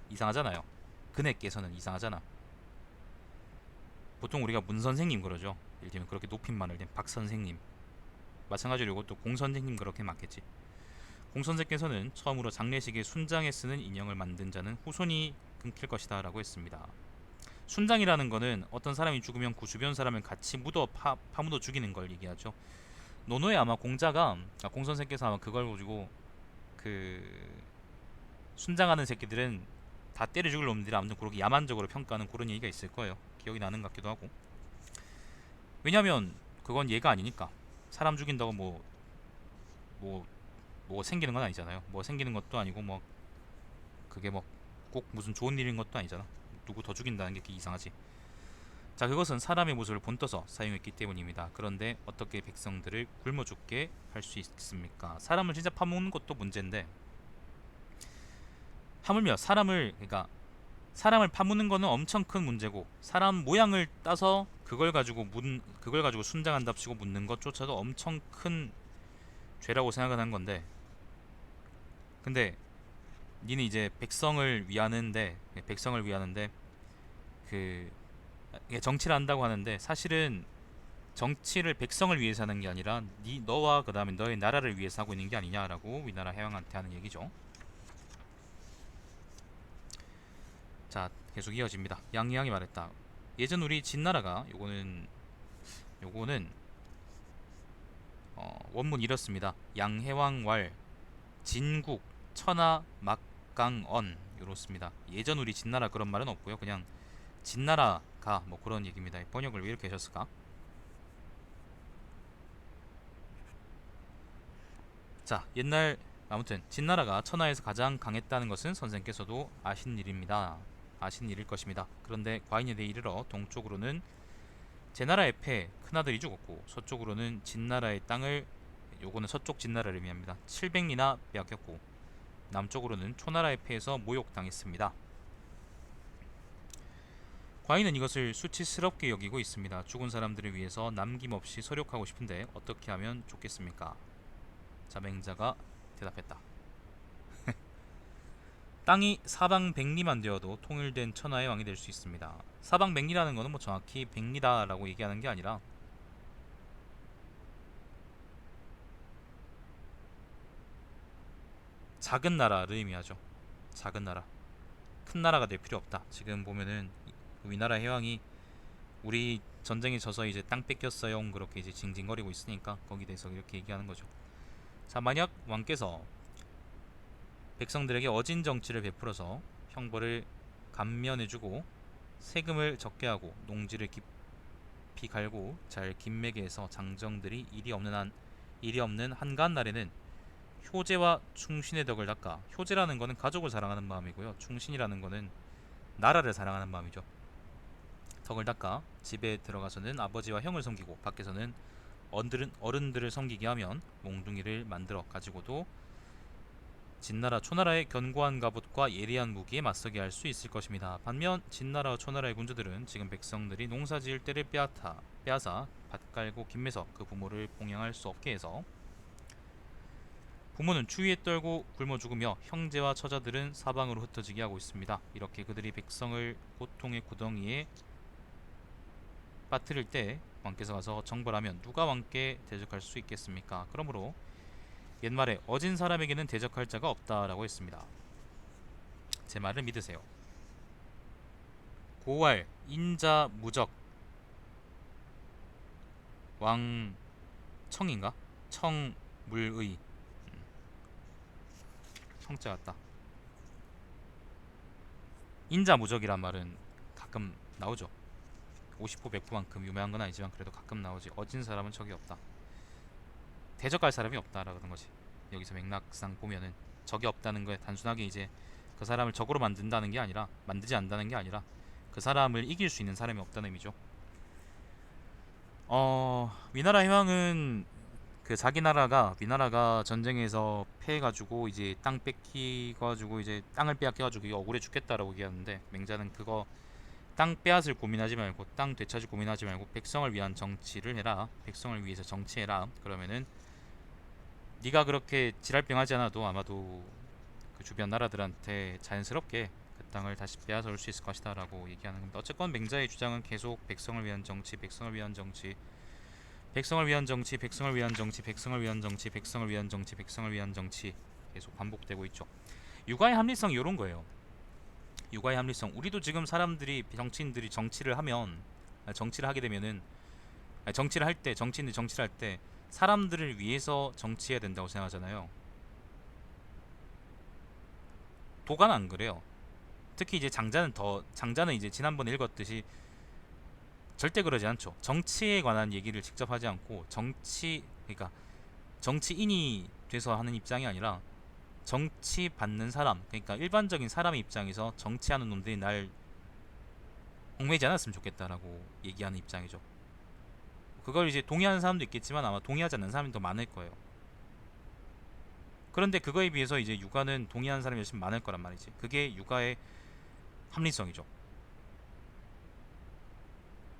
이상하잖아요. 그네께서는 이상하잖아. 보통 우리가 문선생님 그러죠. 예를 들면 그렇게 높임말을 낸 박선생님. 마찬가지로 이것도 공선생님 그렇게 맞겠지. 공선생께서는 처음으로 장례식에 순장에 쓰는 인형을 만든 자는 후손이 끊길 것이다 라고 했습니다. 순장이라는 거는 어떤 사람이 죽으면 그 주변 사람을 같이 파묻어 죽이는 걸 얘기하죠. 노노의 아마 공자가 공 선생께서 아마 그걸 가지고 그 순장하는 새끼들은 다 때려 죽일 놈들이 아무튼 그렇게 야만적으로 평가하는 그런 얘기가 있을 거예요. 기억이 나는 것 같기도 하고. 왜냐면 그건 얘가 아니니까. 사람 죽인다고 뭐, 뭐 생기는 건 아니잖아요. 뭐 생기는 것도 아니고 뭐 그게 뭐 꼭 무슨 좋은 일인 것도 아니잖아. 누구 더 죽인다는 게 이상하지. 자, 그것은 사람의 모습을 본떠서 사용했기 때문입니다. 그런데 어떻게 백성들을 굶어 죽게 할 수 있습니까? 사람을 진짜 파먹는 것도 문제인데 하물며 그러니까 사람을 파묻는 거는 엄청 큰 문제고 사람 모양을 따서 그걸 가지고 순장한답시고 묻는 것조차도 엄청 큰 죄라고 생각을 한 건데, 근데 니는 이제 백성을 위하는데 그 정치를 한다고 하는데 사실은 정치를 백성을 위해서 하는 게 아니라 너와 그 다음에 너의 나라를 위해서 하고 있는 게 아니냐라고 위나라 해왕한테 하는 얘기죠. 자, 계속 이어집니다. 양희왕이 말했다. 예전 우리 진나라가 요거는 원문 이렇습니다. 양해왕왈 진국 천하 막강언 이렇습니다. 예전 우리 진나라 그런 말은 없고요. 그냥 진나라가 뭐 그런 얘기입니다. 번역을 왜 이렇게 하셨을까? 자, 아무튼 진나라가 천하에서 가장 강했다는 것은 선생께서도 아신 일입니다. 아신 일일 것입니다. 그런데 과인에 대해 이르러 동쪽으로는 제나라의 패 큰아들이 죽었고 서쪽으로는 진나라의 땅을, 요거는 서쪽 진나라를 의미합니다, 700리나 빼앗겼고 남쪽으로는 초나라의 패에서 모욕당했습니다. 과인은 이것을 수치스럽게 여기고 있습니다. 죽은 사람들을 위해서 남김없이 서력하고 싶은데 어떻게 하면 좋겠습니까? 자, 맹자가 대답했다. 땅이 사방 백리만 되어도 통일된 천하의 왕이 될 수 있습니다. 사방 백리라는 것은 뭐 정확히 백리다라고 얘기하는 게 아니라 작은 나라를 의미하죠. 작은 나라. 큰 나라가 될 필요 없다. 지금 보면은 위나라 해왕이 우리 전쟁에 져서 이제 땅 뺏겼어요 그렇게 이제 징징거리고 있으니까 거기에 대해서 이렇게 얘기하는 거죠. 자, 만약 왕께서 백성들에게 어진 정치를 베풀어서 형벌을 감면해주고 세금을 적게 하고 농지를 깊이 갈고 잘 김매게 해서 장정들이 일이 없는 한가한 날에는 효제와 충신의 덕을 닦아, 효제라는 거는 가족을 사랑하는 마음이고요, 충신이라는 거는 나라를 사랑하는 마음이죠. 덕을 닦아 집에 들어가서는 아버지와 형을 섬기고 밖에서는 어른들을 섬기게 하면 몽둥이를 만들어 가지고도 진나라 초나라의 견고한 갑옷과 예리한 무기에 맞서게 할 수 있을 것입니다. 반면 진나라와 초나라의 군주들은 지금 백성들이 농사지을 때를 빼앗아 밭 깔고 김매서 그 부모를 봉양할 수 없게 해서 부모는 추위에 떨고 굶어 죽으며 형제와 처자들은 사방으로 흩어지게 하고 있습니다. 이렇게 그들이 백성을 고통의 구덩이에 빠뜨릴 때 왕께서 가서 정벌하면 누가 왕께 대적할 수 있겠습니까? 그러므로 옛말에 어진 사람에게는 대적할 자가 없다라고 했습니다. 제 말을 믿으세요. 고왈 인자 무적 왕청인가? 청물의 청자 같다. 인자무적이란 말은 가끔 나오죠. 50호 100호만큼 유명한 건 아니지만 그래도 가끔 나오지. 어진 사람은 적이 없다. 대적할 사람이 없다라는 거지. 여기서 맥락상 보면은 적이 없다는 거에 단순하게 이제 그 사람을 적으로 만들지 않는다는 게 아니라 그 사람을 이길 수 있는 사람이 없다는 의미죠. 위나라 해왕은 그 자기 나라가 위나라가 전쟁에서 패해가지고 이제 땅 뺏기가지고 이제 땅을 빼앗겨가지고 억울해 죽겠다라고 얘기하는데 맹자는 그거 땅 빼앗을 고민하지 말고 땅 되찾을 고민하지 말고 백성을 위한 정치를 해라. 백성을 위해서 정치해라. 그러면은 네가 그렇게 지랄병하지 않아도 아마도 그 주변 나라들한테 자연스럽게 그 땅을 다시 빼앗아 올 수 있을 것이다 라고 얘기하는 겁니다. 어쨌건 맹자의 주장은 계속 백성을 위한 정치, 백성을 위한 정치, 백성을 위한 정치, 백성을 위한 정치, 백성을 위한 정치, 백성을 위한 정치, 백성을 위한 정치 계속 반복되고 있죠. 육아의 합리성이 이런 거예요. 육아의 합리성. 우리도 지금 정치인들이 정치를 하게 되면은 정치인들이 정치를 할 때 사람들을 위해서 정치해야 된다고 생각하잖아요. 도가는 안 그래요. 특히 이제 장자는 이제 지난번에 읽었듯이 절대 그러지 않죠. 정치에 관한 얘기를 직접 하지 않고 그러니까 정치인이 돼서 하는 입장이 아니라 정치 받는 사람, 그러니까 일반적인 사람의 입장에서 정치하는 놈들이 날 얽매이지 않았으면 좋겠다라고 얘기하는 입장이죠. 그걸 이제 동의하는 사람도 있겠지만 아마 동의하지 않는 사람이 더 많을 거예요. 그런데 그거에 비해서 이제 육아는 동의하는 사람이 훨씬 많을 거란 말이지. 그게 육아의 합리성이죠.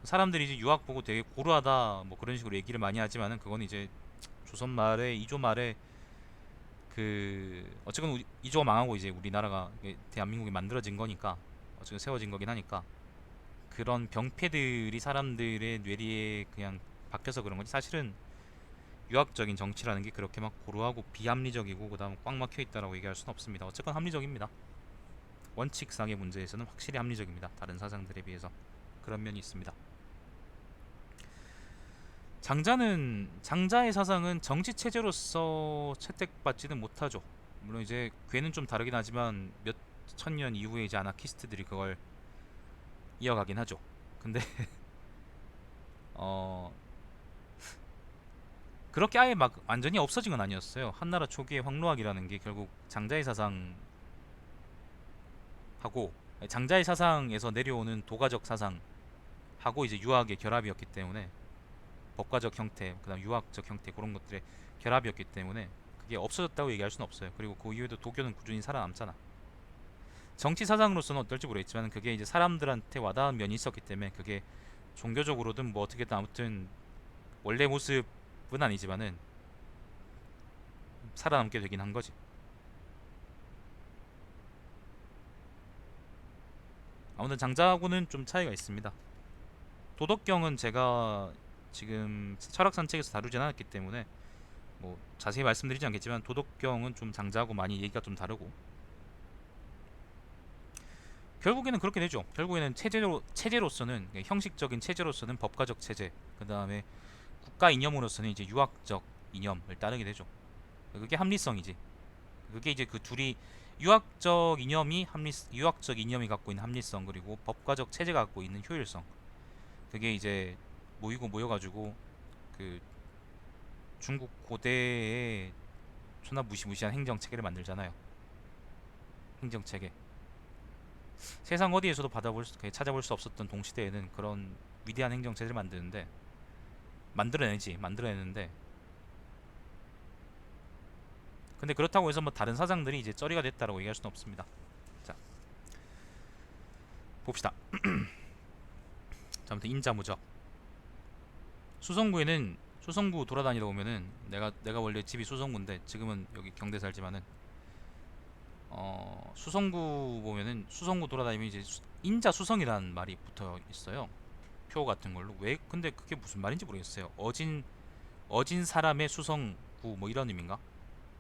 사람들이 이제 유학 보고 되게 고루하다 뭐 그런 식으로 얘기를 많이 하지만은 그건 이제 조선 말에 이조 말에 그 어쨌건 이조가 망하고 이제 우리나라가 대한민국이 만들어진 거니까 어쨌든 세워진 거긴 하니까 그런 병폐들이 사람들의 뇌리에 그냥 박혀서 그런 거지. 사실은 유학적인 정치라는 게 그렇게 막 고루하고 비합리적이고 그다음 꽉 막혀 있다라고 얘기할 수는 없습니다. 어쨌건 합리적입니다. 원칙상의 문제에서는 확실히 합리적입니다. 다른 사상들에 비해서 그런 면이 있습니다. 장자의 사상은 정치 체제로서 채택받지는 못하죠. 물론 이제 괴는 좀 다르긴 하지만 몇 천 년 이후에 이제 아나키스트들이 그걸 이어가긴 하죠. 근데 어 그렇게 아예 막 완전히 없어진 건 아니었어요. 한나라 초기의 황로학이라는 게 결국 장자의 사상하고 장자의 사상에서 내려오는 도가적 사상하고 이제 유학의 결합이었기 때문에 법과적 형태, 그다음 유학적 형태 그런 것들의 결합이었기 때문에 그게 없어졌다고 얘기할 수는 없어요. 그리고 그 이후에도 도교는 꾸준히 살아남잖아. 정치 사상으로서는 어떨지 모르겠지만 그게 이제 사람들한테 와닿은 면이 있었기 때문에 그게 종교적으로든 뭐 어떻게든 아무튼 원래 모습은 아니지만은 살아남게 되긴 한 거지. 아무튼 장자하고는 좀 차이가 있습니다. 도덕경은 제가 지금 철학산책에서 다루진 않았기 때문에 뭐 자세히 말씀드리지 않겠지만 도덕경은 좀 장자하고 많이 얘기가 좀 다르고 결국에는 그렇게 되죠. 결국에는 체제로서는 형식적인 체제로서는 법가적 체제, 그 다음에 국가 이념으로서는 이제 유학적 이념을 따르게 되죠. 그게 합리성이지. 그게 이제 그 둘이 유학적 이념이 갖고 있는 합리성 그리고 법가적 체제가 갖고 있는 효율성. 그게 이제 모여가지고 그 중국 고대의 존나 무시무시한 행정 체계를 만들잖아요. 행정 체계. 세상 어디에서도 찾아볼 수 없었던 동시대에는 그런 위대한 행정 체제를 만들어내는데 근데 그렇다고 해서 뭐 다른 사상들이 이제 쩌리가 됐다라고 얘기할 수는 없습니다. 자, 봅시다. 자, 아무튼 인자무적. 수성구 돌아다니다 보면은 내가 원래 집이 수성구인데 지금은 여기 경대 살지만은 수성구 보면은 수성구 돌아다니면 이제 인자 수성이라는 말이 붙어 있어요. 표 같은 걸로. 왜 근데 그게 무슨 말인지 모르겠어요. 어진 사람의 수성구 뭐 이런 의미인가?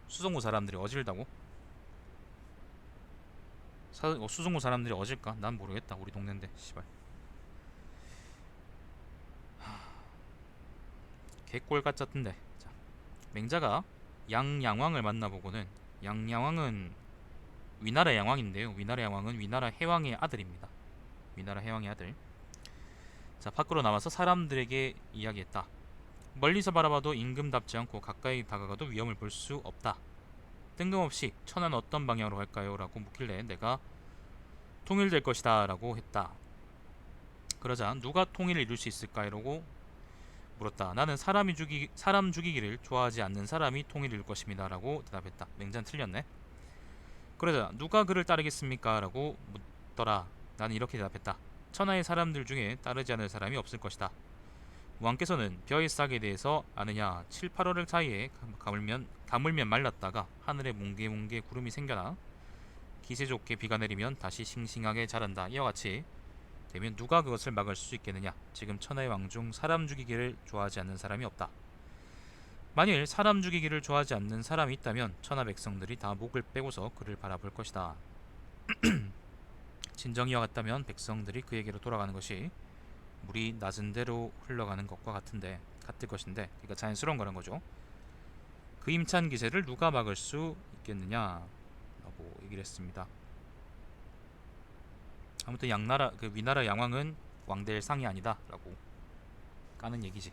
수성구 사람들이 어질다고? 수성구 사람들이 어질까? 난 모르겠다. 우리 동네인데 씨발. 개꼴 같았던데. 자, 맹자가 양양왕을 만나보고는 양양왕은 위나라 양왕인데요. 위나라 양왕은 위나라 해왕의 아들입니다. 위나라 해왕의 아들. 자, 밖으로 나와서 사람들에게 이야기했다. 멀리서 바라봐도 임금답지 않고 가까이 다가가도 위험을 볼 수 없다. 뜬금없이 천하는 어떤 방향으로 갈까요? 라고 묻길래 내가 통일될 것이다 라고 했다. 그러자 누가 통일을 이룰 수 있을까? 라고 물었다. 나는 사람 죽이기를 좋아하지 않는 사람이 통일을 이룰 것입니다 라고 대답했다. 맹자는 틀렸네. 그러자 누가 그를 따르겠습니까? 라고 묻더라. 나는 이렇게 대답했다. 천하의 사람들 중에 따르지 않을 사람이 없을 것이다. 왕께서는 벼의 싹에 대해서 아느냐. 7, 8월 사이에 가물면 말랐다가 하늘에 뭉게뭉게 구름이 생겨나 기세 좋게 비가 내리면 다시 싱싱하게 자란다. 이와 같이 되면 누가 그것을 막을 수 있겠느냐. 지금 천하의 왕 중 사람 죽이기를 좋아하지 않는 사람이 없다. 만일 사람 죽이기를 좋아하지 않는 사람이 있다면 천하 백성들이 다 목을 빼고서 그를 바라볼 것이다. 진정이 와같다면 백성들이 그에게로 돌아가는 것이 물이 낮은 대로 흘러가는 것과 같은데 같을 것인데, 그러니까 자연스러운 거란 거죠. 그 힘찬 기세를 누가 막을 수 있겠느냐라고 얘기를 했습니다. 아무튼 양나라 그 위나라 양왕은 왕될 상이 아니다라고 까는 얘기지.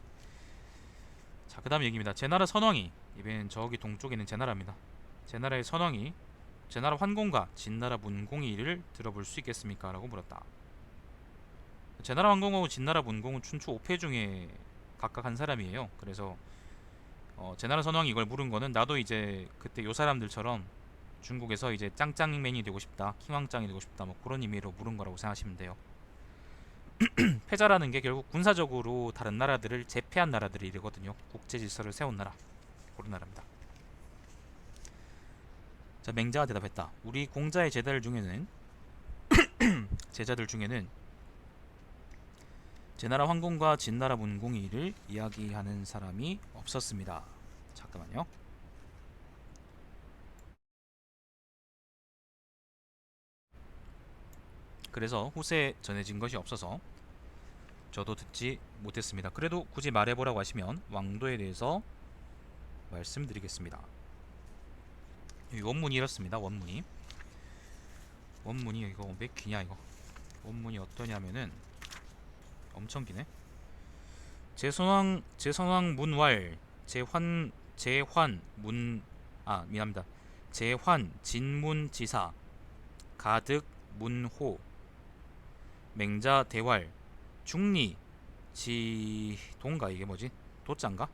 자, 그다음 얘기입니다. 제나라 선왕이, 이번엔 저기 동쪽에 있는 제나라입니다. 제나라의 선왕이 제나라 환공과 진나라 문공이를 들어볼 수 있겠습니까? 라고 물었다. 제나라 환공하고 진나라 문공은 춘추 5패 중에 각각 한 사람이에요. 그래서 제나라 선왕이 이걸 물은 거는 나도 이제 그때 요 사람들처럼 중국에서 이제 짱짱맨이 되고 싶다, 킹왕짱이 되고 싶다, 뭐 그런 의미로 물은 거라고 생각하시면 돼요. 패자라는 게 결국 군사적으로 다른 나라들을 제패한 나라들이 이르거든요. 국제 질서를 세운 나라, 그런 나라입니다. 자, 맹자가 대답했다. 우리 공자의 제자들 중에는 제나라 황공과 진나라 문공이를 이야기하는 사람이 없었습니다. 잠깐만요. 그래서 후세에 전해진 것이 없어서 저도 듣지 못했습니다. 그래도 굳이 말해보라고 하시면 왕도에 대해서 말씀드리겠습니다. 이 원문이 이렇습니다. 원문이 이거 몇 기냐 이거. 원문이 어떠냐면은 엄청 기네. 제선왕 문왈 미안합니다. 제환 진문지사 가득 문호 맹자 대활 중리 지동가, 이게 뭐지? 도짠가?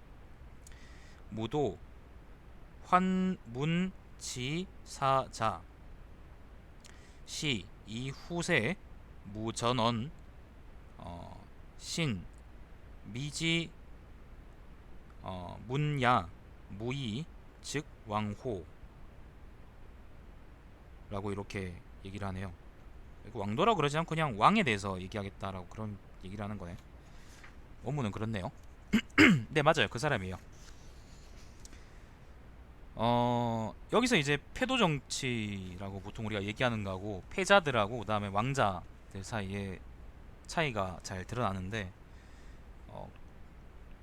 무도 환문지사자 시 이후세 무전언 신 미지 문야 무이 즉 왕호 라고 이렇게 얘기를 하네요. 왕도라고 그러지 않고 그냥 왕에 대해서 얘기하겠다라고 그런 얘기를 하는 거네. 원문은 그렇네요. 네, 맞아요. 그 사람이에요. 여기서 이제 패도 정치라고 보통 우리가 얘기하는 거하고 패자들하고 그다음에 왕자들 사이에 차이가 잘 드러나는데,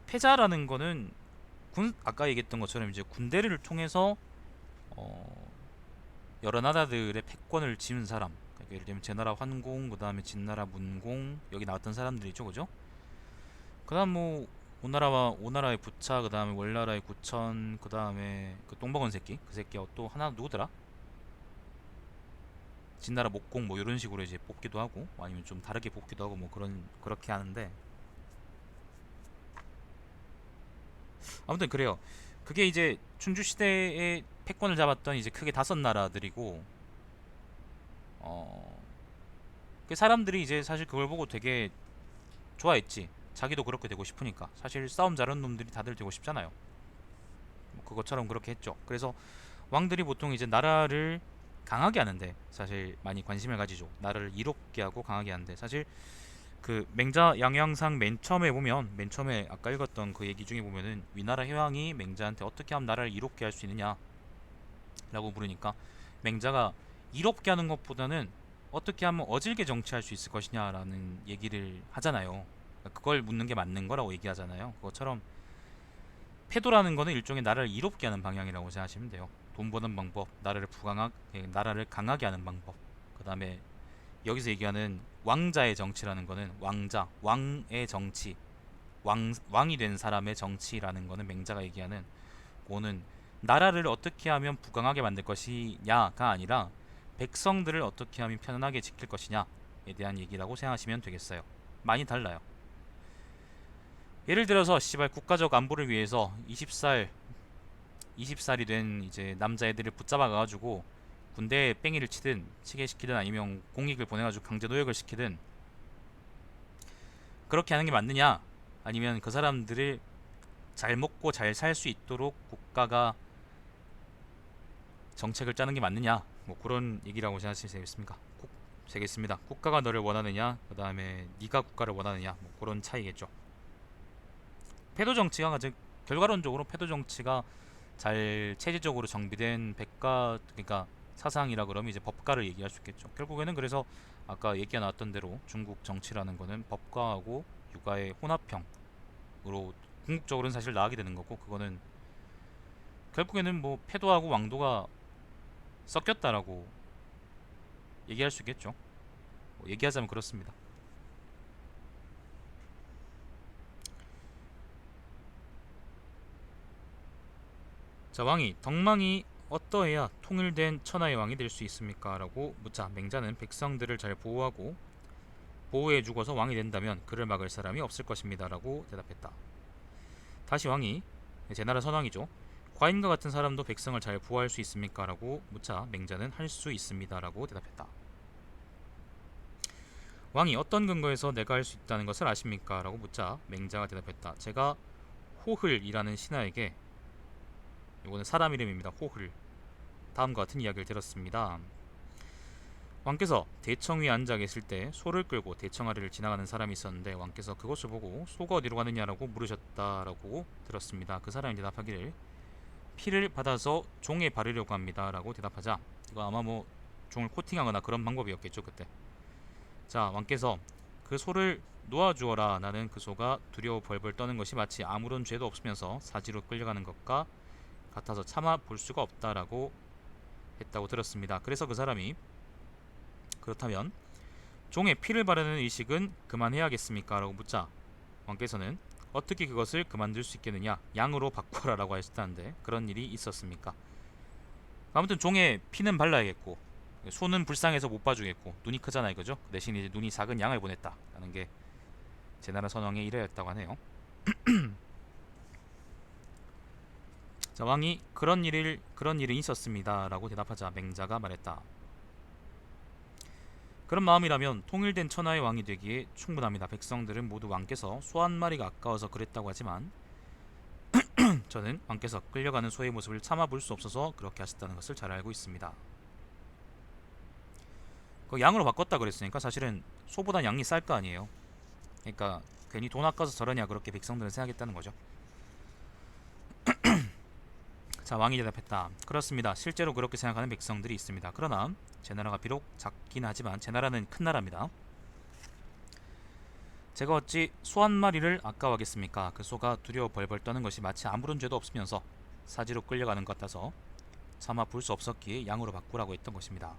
패자라는 거는 아까 얘기했던 것처럼 이제 군대를 통해서 여러 나라들의 패권을 지은 사람. 그러니까 예를 들면 제나라 환공, 그다음에 진나라 문공, 여기 나왔던 사람들이죠, 그죠? 그다음 뭐 오나라의 부차, 그다음에 월나라의 구천, 그다음에 그 똥먹은 새끼, 그 새끼가 또 하나 누구더라? 진나라 목공 뭐 이런 식으로 이제 뽑기도 하고, 아니면 좀 다르게 뽑기도 하고, 뭐 그렇게 하는데, 아무튼 그래요. 그게 이제 춘추 시대에 패권을 잡았던 이제 크게 5나라들이고, 그 사람들이 이제 사실 그걸 보고 되게 좋아했지. 자기도 그렇게 되고 싶으니까. 사실 싸움 잘하는 놈들이 다들 되고 싶잖아요. 뭐 그것처럼 그렇게 했죠. 그래서 왕들이 보통 이제 나라를 강하게 하는데 사실 많이 관심을 가지죠. 나라를 이롭게 하고 강하게 하는데, 사실 그 맹자 양양상 맨 처음에 아까 읽었던 그 얘기 중에 보면은 위나라 해왕이 맹자한테 어떻게 하면 나라를 이롭게 할 수 있느냐라고 물으니까, 맹자가 이롭게 하는 것보다는 어떻게 하면 어질게 정치할 수 있을 것이냐라는 얘기를 하잖아요. 그걸 묻는 게 맞는 거라고 얘기하잖아요. 그것처럼 패도라는 거는 일종의 나라를 이롭게 하는 방향이라고 생각하시면 돼요. 돈 버는 방법, 나라를 강하게 하는 방법. 그 다음에 여기서 얘기하는 왕자의 정치라는 거는 왕의 정치, 왕이 된 사람의 정치라는 거는 맹자가 얘기하는 그거는 나라를 어떻게 하면 부강하게 만들 것이냐가 아니라 백성들을 어떻게 하면 편안하게 지킬 것이냐에 대한 얘기라고 생각하시면 되겠어요. 많이 달라요. 예를 들어서 씨발 국가적 안보를 위해서 20살이 된 이제 남자애들을 붙잡아 가지고 군대에 뺑이를 치게 시키든 아니면 공익을 보내가지고 강제 노역을 시키든 그렇게 하는 게 맞느냐, 아니면 그 사람들을 잘 먹고 잘 살 수 있도록 국가가 정책을 짜는 게 맞느냐, 뭐 그런 얘기라고 생각하시겠습니까? 되겠습니다. 국가가 너를 원하느냐, 그 다음에 네가 국가를 원하느냐, 뭐 그런 차이겠죠. 패도 정치가 즉 결과론적으로 패도 정치가 잘 체제적으로 정비된 그러니까 사상이라 그러면 이제 법가를 얘기할 수 있겠죠. 결국에는 그래서 아까 얘기가 나왔던 대로 중국 정치라는 거는 법가하고 육아의 혼합형으로 궁극적으로는 사실 나가게 되는 거고, 그거는 결국에는 뭐 패도하고 왕도가 섞였다라고 얘기할 수 있겠죠. 뭐 얘기하자면 그렇습니다. 자, 왕이 덕망이 어떠해야 통일된 천하의 왕이 될 수 있습니까? 라고 묻자 맹자는 백성들을 잘 보호하고 보호해주고서 왕이 된다면 그를 막을 사람이 없을 것입니다. 라고 대답했다. 다시 왕이, 제 나라 선왕이죠, 과인과 같은 사람도 백성을 잘 보호할 수 있습니까? 라고 묻자 맹자는 할 수 있습니다. 라고 대답했다. 왕이 어떤 근거에서 내가 할 수 있다는 것을 아십니까? 라고 묻자 맹자가 대답했다. 제가 호흘이라는 신하에게, 이거는 사람 이름입니다. 호흘, 다음과 같은 이야기를 들었습니다. 왕께서 대청 위에 앉아 계실 때 소를 끌고 대청 아래를 지나가는 사람이 있었는데 왕께서 그것을 보고 소가 어디로 가느냐라고 물으셨다라고 들었습니다. 그 사람이 대답하기를 피를 받아서 종에 바르려고 합니다 라고 대답하자, 이거 아마 뭐 종을 코팅하거나 그런 방법이었겠죠 그때. 자, 왕께서 그 소를 놓아주어라. 나는 그 소가 두려워 벌벌 떠는 것이 마치 아무런 죄도 없으면서 사지로 끌려가는 것과 같아서 참아 볼 수가 없다라고 했다고 들었습니다. 그래서 그 사람이, 그렇다면 종에 피를 바르는 의식은 그만해야겠습니까? 라고 묻자 왕께서는 어떻게 그것을 그만둘 수 있겠느냐, 양으로 바꾸라 라고 하셨다는데 그런 일이 있었습니까? 아무튼 종에 피는 발라야겠고 소는 불쌍해서 못 봐주겠고 눈이 크잖아 이거죠. 그 대신 이제 눈이 작은 양을 보냈다 라는 게 제나라 선왕의 일화였다고 하네요. 자, 왕이 그런 일이 있었습니다 라고 대답하자 맹자가 말했다. 그런 마음이라면 통일된 천하의 왕이 되기에 충분합니다. 백성들은 모두 왕께서 소 한 마리가 아까워서 그랬다고 하지만 저는 왕께서 끌려가는 소의 모습을 참아 볼 수 없어서 그렇게 하셨다는 것을 잘 알고 있습니다. 그 양으로 바꿨다 그랬으니까 사실은 소보다 양이 쌀 거 아니에요. 그러니까 괜히 돈 아까워서 저러냐 그렇게 백성들은 생각했다는 거죠. 자, 왕이 대답했다. 그렇습니다. 실제로 그렇게 생각하는 백성들이 있습니다. 그러나 제 나라가 비록 작긴 하지만 제 나라는 큰 나라입니다. 제가 어찌 소 한 마리를 아까워하겠습니까? 그 소가 두려워 벌벌 떠는 것이 마치 아무런 죄도 없으면서 사지로 끌려가는 것 같아서 차마 볼 수 없었기에 양으로 바꾸라고 했던 것입니다.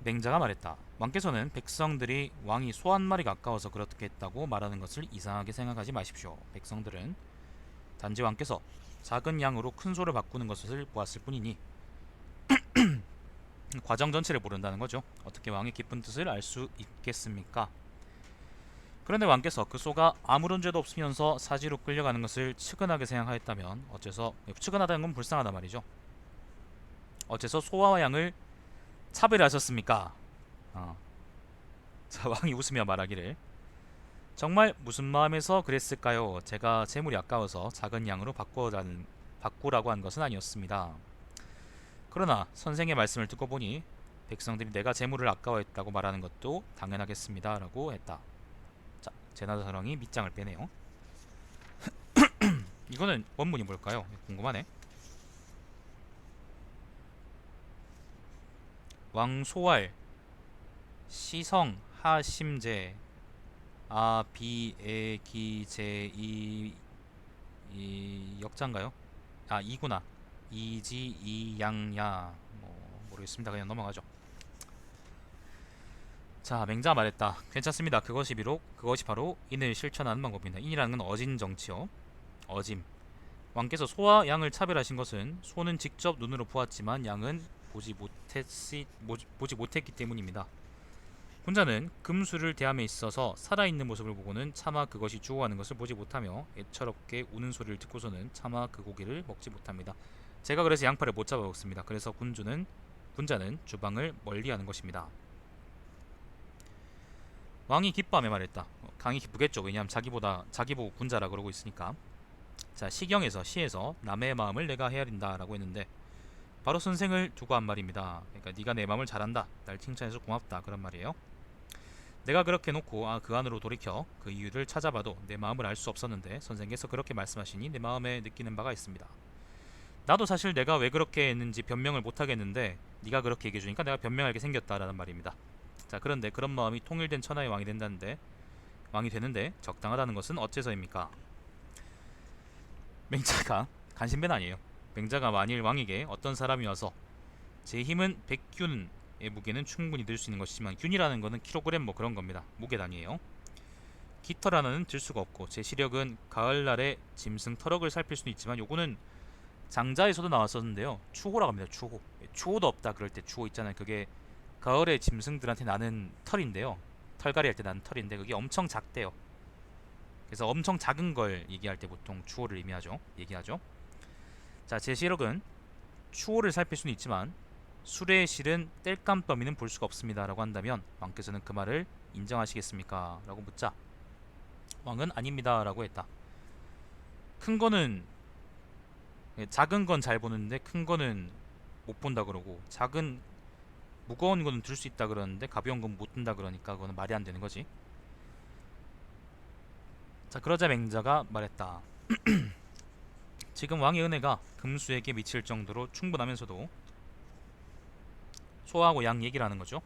맹자가 말했다. 왕께서는 백성들이 왕이 소 한 마리가 아까워서 그렇게 했다고 말하는 것을 이상하게 생각하지 마십시오. 백성들은 단지 왕께서 작은 양으로 큰 소를 바꾸는 것을 보았을 뿐이니 과정 전체를 모른다는 거죠. 어떻게 왕의 깊은 뜻을 알 수 있겠습니까? 그런데 왕께서 그 소가 아무런 죄도 없으면서 사지로 끌려가는 것을 측은하게 생각하였다면 어째서, 측은하다는 건 불쌍하단 말이죠. 어째서 소와 양을 차별하셨습니까? 자, 왕이 웃으며 말하기를 정말 무슨 마음에서 그랬을까요? 제가 재물이 아까워서 작은 양으로 바꾸라고 한 것은 아니었습니다. 그러나 선생의 말씀을 듣고 보니 백성들이 내가 재물을 아까워했다고 말하는 것도 당연하겠습니다 라고 했다. 자, 제나라 선왕이 밑장을 빼네요. 이거는 원문이 뭘까요? 궁금하네. 왕소왈 시성 하심제 비에기제 이 역자인가요? 이구나. 이지 이양야, 뭐 모르겠습니다. 그냥 넘어가죠. 자, 맹자 말했다. 괜찮습니다. 그것이 바로 인을 실천하는 방법입니다. 인이라는 건 어진 정치요. 어짐. 왕께서 소와 양을 차별하신 것은 소는 직접 눈으로 보았지만 양은 보지 못했기 때문입니다. 군자는 금수를 대함에 있어서 살아있는 모습을 보고는 차마 그것이 죽어가는 것을 보지 못하며 애처롭게 우는 소리를 듣고서는 차마 그 고기를 먹지 못합니다. 제가 그래서 양파를 못 잡아 먹습니다. 그래서 군자는 주방을 멀리하는 것입니다. 왕이 기뻐하며 말했다. 강이 기쁘겠죠. 왜냐하면 자기 보고 군자라 그러고 있으니까. 자, 시에서 남의 마음을 내가 헤아린다 라고 했는데 바로 선생을 두고 한 말입니다. 그러니까 네가 내 마음을 잘한다, 날 칭찬해서 고맙다, 그런 말이에요. 내가 그렇게 놓고 그 안으로 돌이켜 그 이유를 찾아봐도 내 마음을 알 수 없었는데 선생께서 그렇게 말씀하시니 내 마음에 느끼는 바가 있습니다. 나도 사실 내가 왜 그렇게 했는지 변명을 못하겠는데 네가 그렇게 얘기해주니까 내가 변명하게 생겼다라는 말입니다. 자, 그런데 그런 마음이 통일된 천하의 왕이 된다는데 왕이 되는데 적당하다는 것은 어째서입니까? 맹자가 간신배는 아니에요. 맹자가 만일 왕에게 어떤 사람이 와서 제 힘은 100균의 무게는 충분히 들 수 있는 것이지만 균이라는 거는 킬로그램 뭐 그런 겁니다. 무게 단위예요. 깃털 하나는 들 수가 없고 제 시력은 가을날에 짐승 터럭을 살필 수는 있지만 요거는 장자에서도 나왔었는데요. 추호라고 합니다. 추호. 추호도 없다 그럴 때 추호 있잖아요. 그게 가을에 짐승들한테 나는 털인데요. 털갈이 할 때 나는 털인데 그게 엄청 작대요. 그래서 엄청 작은 걸 얘기할 때 보통 추호를 얘기하죠. 자, 제 시력은 추호를 살필 수는 있지만 술의 실은 땔감 더미는 볼 수가 없습니다 라고 한다면 왕께서는 그 말을 인정하시겠습니까? 라고 묻자 왕은 아닙니다 라고 했다. 큰 거는 작은 건 잘 보는데 큰 거는 못 본다 그러고 작은 무거운 거는 들 수 있다 그러는데 가벼운 건 못 든다 그러니까 그거는 말이 안 되는 거지. 자, 그러자 맹자가 말했다. 지금 왕의 은혜가 금수에게 미칠 정도로 충분하면서도 소하고 양 얘기를 하는 거죠.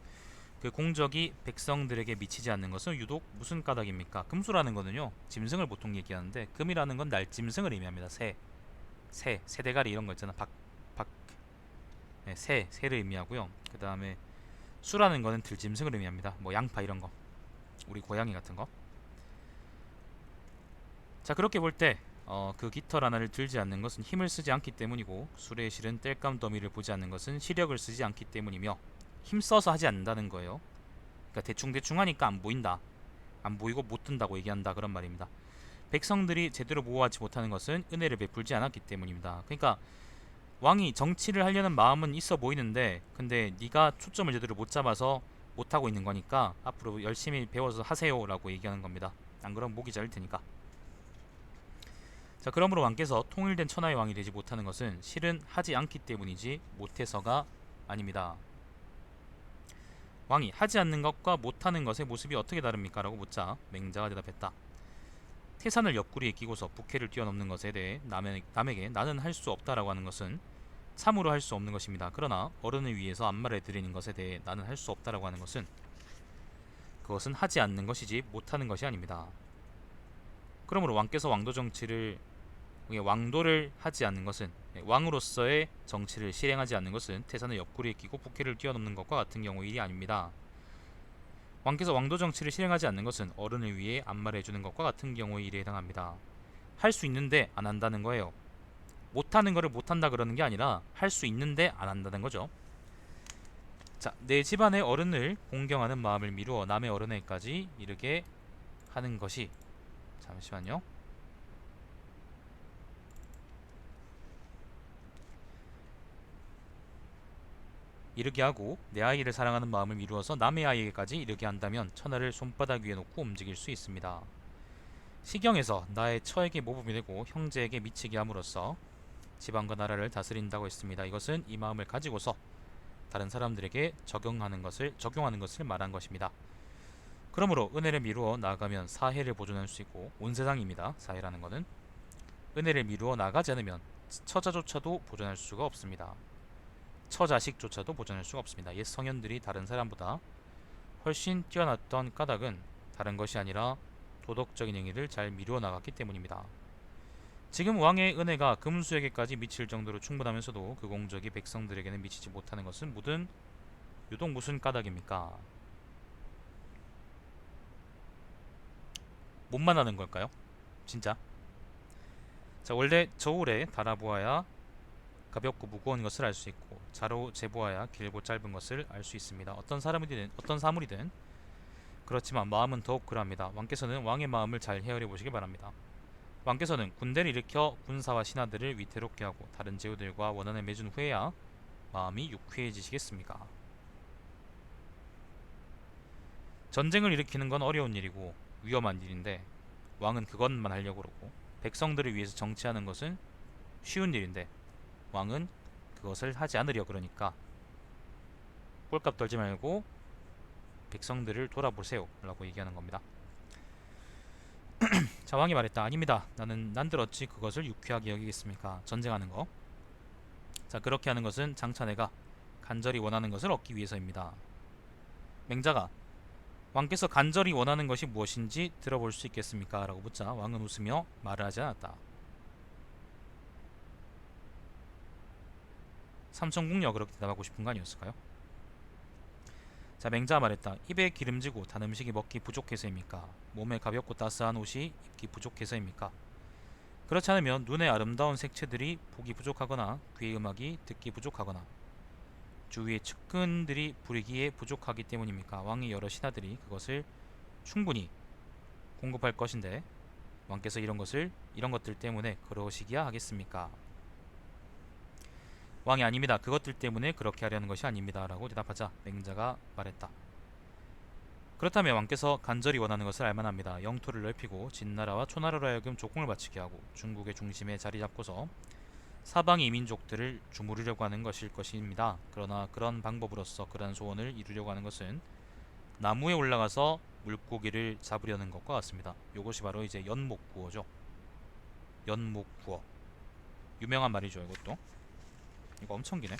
그 공적이 백성들에게 미치지 않는 것은 유독 무슨 까닭입니까? 금수라는 거는요 짐승을 보통 얘기하는데 금이라는 건 날짐승을 의미합니다. 새대가리 이런 거 있잖아. 새를 의미하고요. 그 다음에 수라는 거는 들짐승을 의미합니다. 뭐 양파 이런 거, 우리 고양이 같은 거. 자, 그렇게 볼 때 그 깃털 하나를 들지 않는 것은 힘을 쓰지 않기 때문이고 술의 실은 땔감 더미를 보지 않는 것은 시력을 쓰지 않기 때문이며 힘써서 하지 않는다는 거예요. 그러니까 대충 하니까 안 보인다, 안 보이고 못 든다고 얘기한다 그런 말입니다. 백성들이 제대로 보호하지 못하는 것은 은혜를 베풀지 않았기 때문입니다. 그러니까 왕이 정치를 하려는 마음은 있어 보이는데 근데 네가 초점을 제대로 못 잡아서 못하고 있는 거니까 앞으로 열심히 배워서 하세요 라고 얘기하는 겁니다. 안 그러면 목이 자를 테니까. 자, 그러므로 왕께서 통일된 천하의 왕이 되지 못하는 것은 실은 하지 않기 때문이지 못해서가 아닙니다. 왕이 하지 않는 것과 못하는 것의 모습이 어떻게 다릅니까? 라고 묻자 맹자가 대답했다. 태산을 옆구리에 끼고서 부캐를 뛰어넘는 것에 대해 남에게 나는 할 수 없다라고 하는 것은 참으로 할 수 없는 것입니다. 그러나 어른을 위해서 안마를 드리는 것에 대해 나는 할 수 없다라고 하는 것은 그것은 하지 않는 것이지 못하는 것이 아닙니다. 그러므로 왕께서 왕도를 하지 않는 것은 왕으로서의 정치를 실행하지 않는 것은 태산을 옆구리에 끼고 부캐를 뛰어넘는 것과 같은 경우의 일이 아닙니다. 왕께서 왕도 정치를 실행하지 않는 것은 어른을 위해 안마를 해주는 것과 같은 경우의 일에 해당합니다. 할 수 있는데 안 한다는 거예요. 못하는 거를 못한다 그러는 게 아니라 할 수 있는데 안 한다는 거죠. 자, 내 집안의 어른을 공경하는 마음을 미루어 남의 어른에까지 이르게 하는 것이, 잠시만요. 이르게 하고 내 아이를 사랑하는 마음을 미루어서 남의 아이에게까지 이르게 한다면 천하를 손바닥 위에 놓고 움직일 수 있습니다. 시경에서 나의 처에게 모범이 되고 형제에게 미치게 함으로써 지방과 나라를 다스린다고 했습니다. 이것은 이 마음을 가지고서 다른 사람들에게 적용하는 것을 말한 것입니다. 그러므로 은혜를 미루어 나아가면 사해를 보존할 수 있고 온 세상입니다. 사해라는 것은 은혜를 미루어 나가지 않으면 처자조차도 보존할 수가 없습니다. 처자식조차도 보존할 수가 없습니다. 옛 성현들이 다른 사람보다 훨씬 뛰어났던 까닭은 다른 것이 아니라 도덕적인 행위를 잘 미루어 나갔기 때문입니다. 지금 왕의 은혜가 금수에게까지 미칠 정도로 충분하면서도 그 공적이 백성들에게는 미치지 못하는 것은 유독 무슨 까닭입니까? 못만 하는 걸까요? 진짜? 자, 원래 저울에 달아보아야 가볍고 무거운 것을 알 수 있고 자로 재보아야 길고 짧은 것을 알 수 있습니다. 어떤 사물이든 그렇지만 마음은 더욱 그러합니다. 왕께서는 왕의 마음을 잘 헤아려 보시기 바랍니다. 왕께서는 군대를 일으켜 군사와 신하들을 위태롭게 하고 다른 제후들과 원한을 맺은 후에야 마음이 유쾌해지시겠습니까? 전쟁을 일으키는 건 어려운 일이고 위험한 일인데 왕은 그것만 하려고 그러고 백성들을 위해서 정치하는 것은 쉬운 일인데 왕은 그것을 하지 않으려 그러니까 꼴값 떨지 말고 백성들을 돌아보세요 라고 얘기하는 겁니다. 자, 왕이 말했다. 아닙니다. 난들 어찌 그것을 유쾌하게 여기겠습니까? 전쟁하는 거. 자, 그렇게 하는 것은 장차내가 간절히 원하는 것을 얻기 위해서입니다. 맹자가 왕께서 간절히 원하는 것이 무엇인지 들어볼 수 있겠습니까? 라고 묻자 왕은 웃으며 말을 하지 않았다. 삼천궁녀 그렇게 대답하고 싶은 거 아니었을까요? 자, 맹자가 말했다. 입에 기름지고 단 음식이 먹기 부족해서입니까? 몸에 가볍고 따스한 옷이 입기 부족해서입니까? 그렇지 않으면 눈의 아름다운 색채들이 보기 부족하거나 귀의 음악이 듣기 부족하거나 주위의 측근들이 부리기에 부족하기 때문입니까? 왕의 여러 신하들이 그것을 충분히 공급할 것인데 왕께서 이런 것들 때문에 그러시기야 하겠습니까? 왕이 아닙니다. 그것들 때문에 그렇게 하려는 것이 아닙니다. 라고 대답하자 맹자가 말했다. 그렇다면 왕께서 간절히 원하는 것을 알만합니다. 영토를 넓히고 진나라와 초나라로 하여금 조공을 바치게 하고 중국의 중심에 자리 잡고서 사방의 민족들을 주무르려고 하는 것일 것입니다. 그러나 그런 방법으로서 그러한 소원을 이루려고 하는 것은 나무에 올라가서 물고기를 잡으려는 것과 같습니다. 이것이 바로 이제 연목구어죠. 연목구어. 유명한 말이죠. 이것도. 이거 엄청 기네.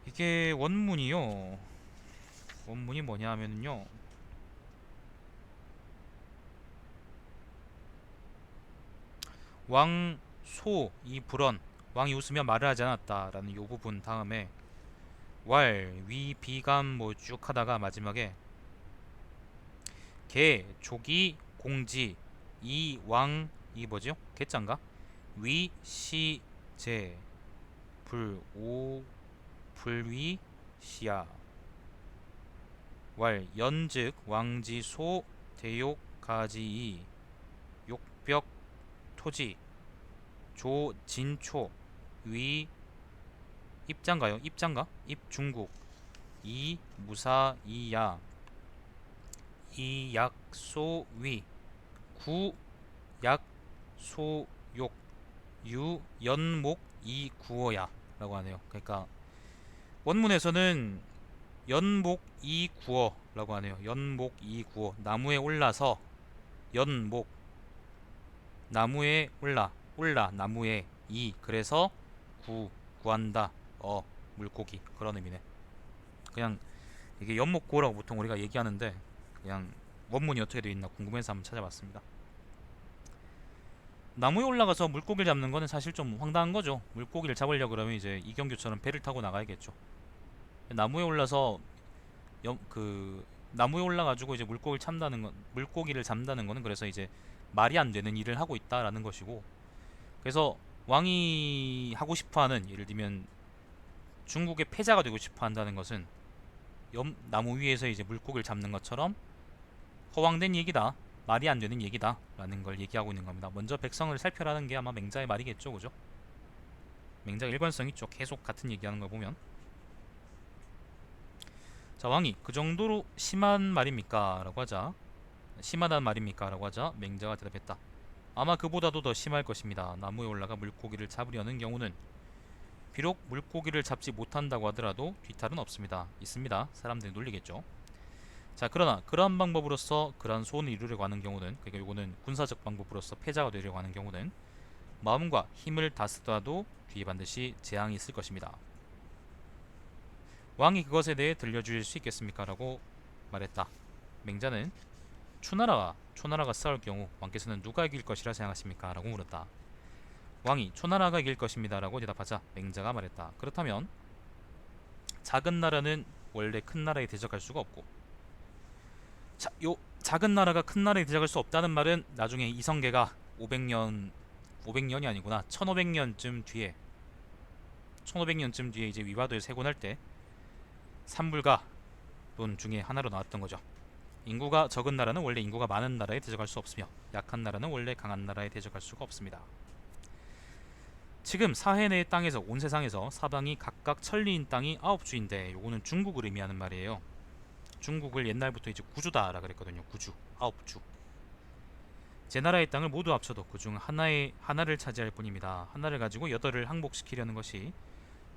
이게 원문이요. 원문이 뭐냐 하면은요. 왕소 이 불언 왕이 웃으며 말을 하지 않았다라는 요 부분 다음에 왈, 위, 비감 뭐 쭉 하다가 마지막에 개, 조기, 공지, 이, 왕, 이 뭐죠? 개짠가? 위, 시, 제, 불, 오, 불위, 시야 왈, 연즉, 왕지, 소, 대욕, 가지이, 욕벽, 토지, 조, 진초, 위, 입장가요? 입장가? 입중국, 이, 무사, 이야, 이, 약, 소, 위, 구, 약, 소, 욕, 유, 연목, 이, 구어야 라고 하네요. 그러니까 원문에서는 연목, 이, 구어 라고 하네요. 연목, 이, 구어. 나무에 올라서 연목, 나무에 올라 나무에 이, 그래서 구한다. 물고기 그런 의미네. 그냥 이게 연목구어라고 보통 우리가 얘기하는데 그냥 원문이 어떻게 되어 있나 궁금해서 한번 찾아봤습니다. 나무에 올라가서 물고기를 잡는 거는 사실 좀 황당한 거죠. 물고기를 잡으려고 그러면 이제 이경규처럼 배를 타고 나가야겠죠. 나무에 올라서 나무에 올라가지고 이제 물고기를 잡는다는 거는 그래서 이제 말이 안 되는 일을 하고 있다라는 것이고, 그래서 왕이 하고 싶어하는, 예를 들면 중국의 패자가 되고 싶어한다는 것은 나무 위에서 이제 물고기를 잡는 것처럼 허황된 얘기다, 말이 안 되는 얘기다 라는 걸 얘기하고 있는 겁니다. 먼저 백성을 살펴라는 게 아마 맹자의 말이겠죠, 그죠? 맹자가 일관성 있죠. 계속 같은 얘기하는 걸 보면. 자, 왕이 그 정도로 심한 말입니까? 라고 하자, 심하단 말입니까? 라고 하자 맹자가 대답했다. 아마 그보다도 더 심할 것입니다. 나무에 올라가 물고기를 잡으려는 경우는 비록 물고기를 잡지 못한다고 하더라도 뒤탈은 없습니다. 있습니다. 사람들이 놀리겠죠. 자, 그러나 그러한 방법으로서 그러한 소원을 이루려고 하는 경우는, 그러니까 요거는 군사적 방법으로서 패자가 되려고 하는 경우는 마음과 힘을 다 쓰더라도 뒤에 반드시 재앙이 있을 것입니다. 왕이 그것에 대해 들려주실 수 있겠습니까? 라고 말했다. 맹자는 초나라가 싸울 경우 왕께서는 누가 이길 것이라 생각하십니까? 라고 물었다. 왕이 초나라가 이길 것입니다 라고 대답하자 맹자가 말했다. 그렇다면 작은 나라는 원래 큰 나라에 대적할 수가 없고, 요 작은 나라가 큰 나라에 대적할 수 없다는 말은 나중에 이성계가 500년이 아니구나, 1500년쯤 뒤에 이제 위화도에 세곤할 때 삼불가론 중에 하나로 나왔던 거죠. 인구가 적은 나라는 원래 인구가 많은 나라에 대적할 수 없으며 약한 나라는 원래 강한 나라에 대적할 수가 없습니다. 지금 사해내의 땅에서 온 세상에서 사방이 각각 천리인 땅이 9주인데 요거는 중국을 의미하는 말이에요. 중국을 옛날부터 이제 구주다라 그랬거든요. 구주, 9주. 제 나라의 땅을 모두 합쳐도 그중 하나를 차지할 뿐입니다. 하나를 가지고 8을 항복시키려는 것이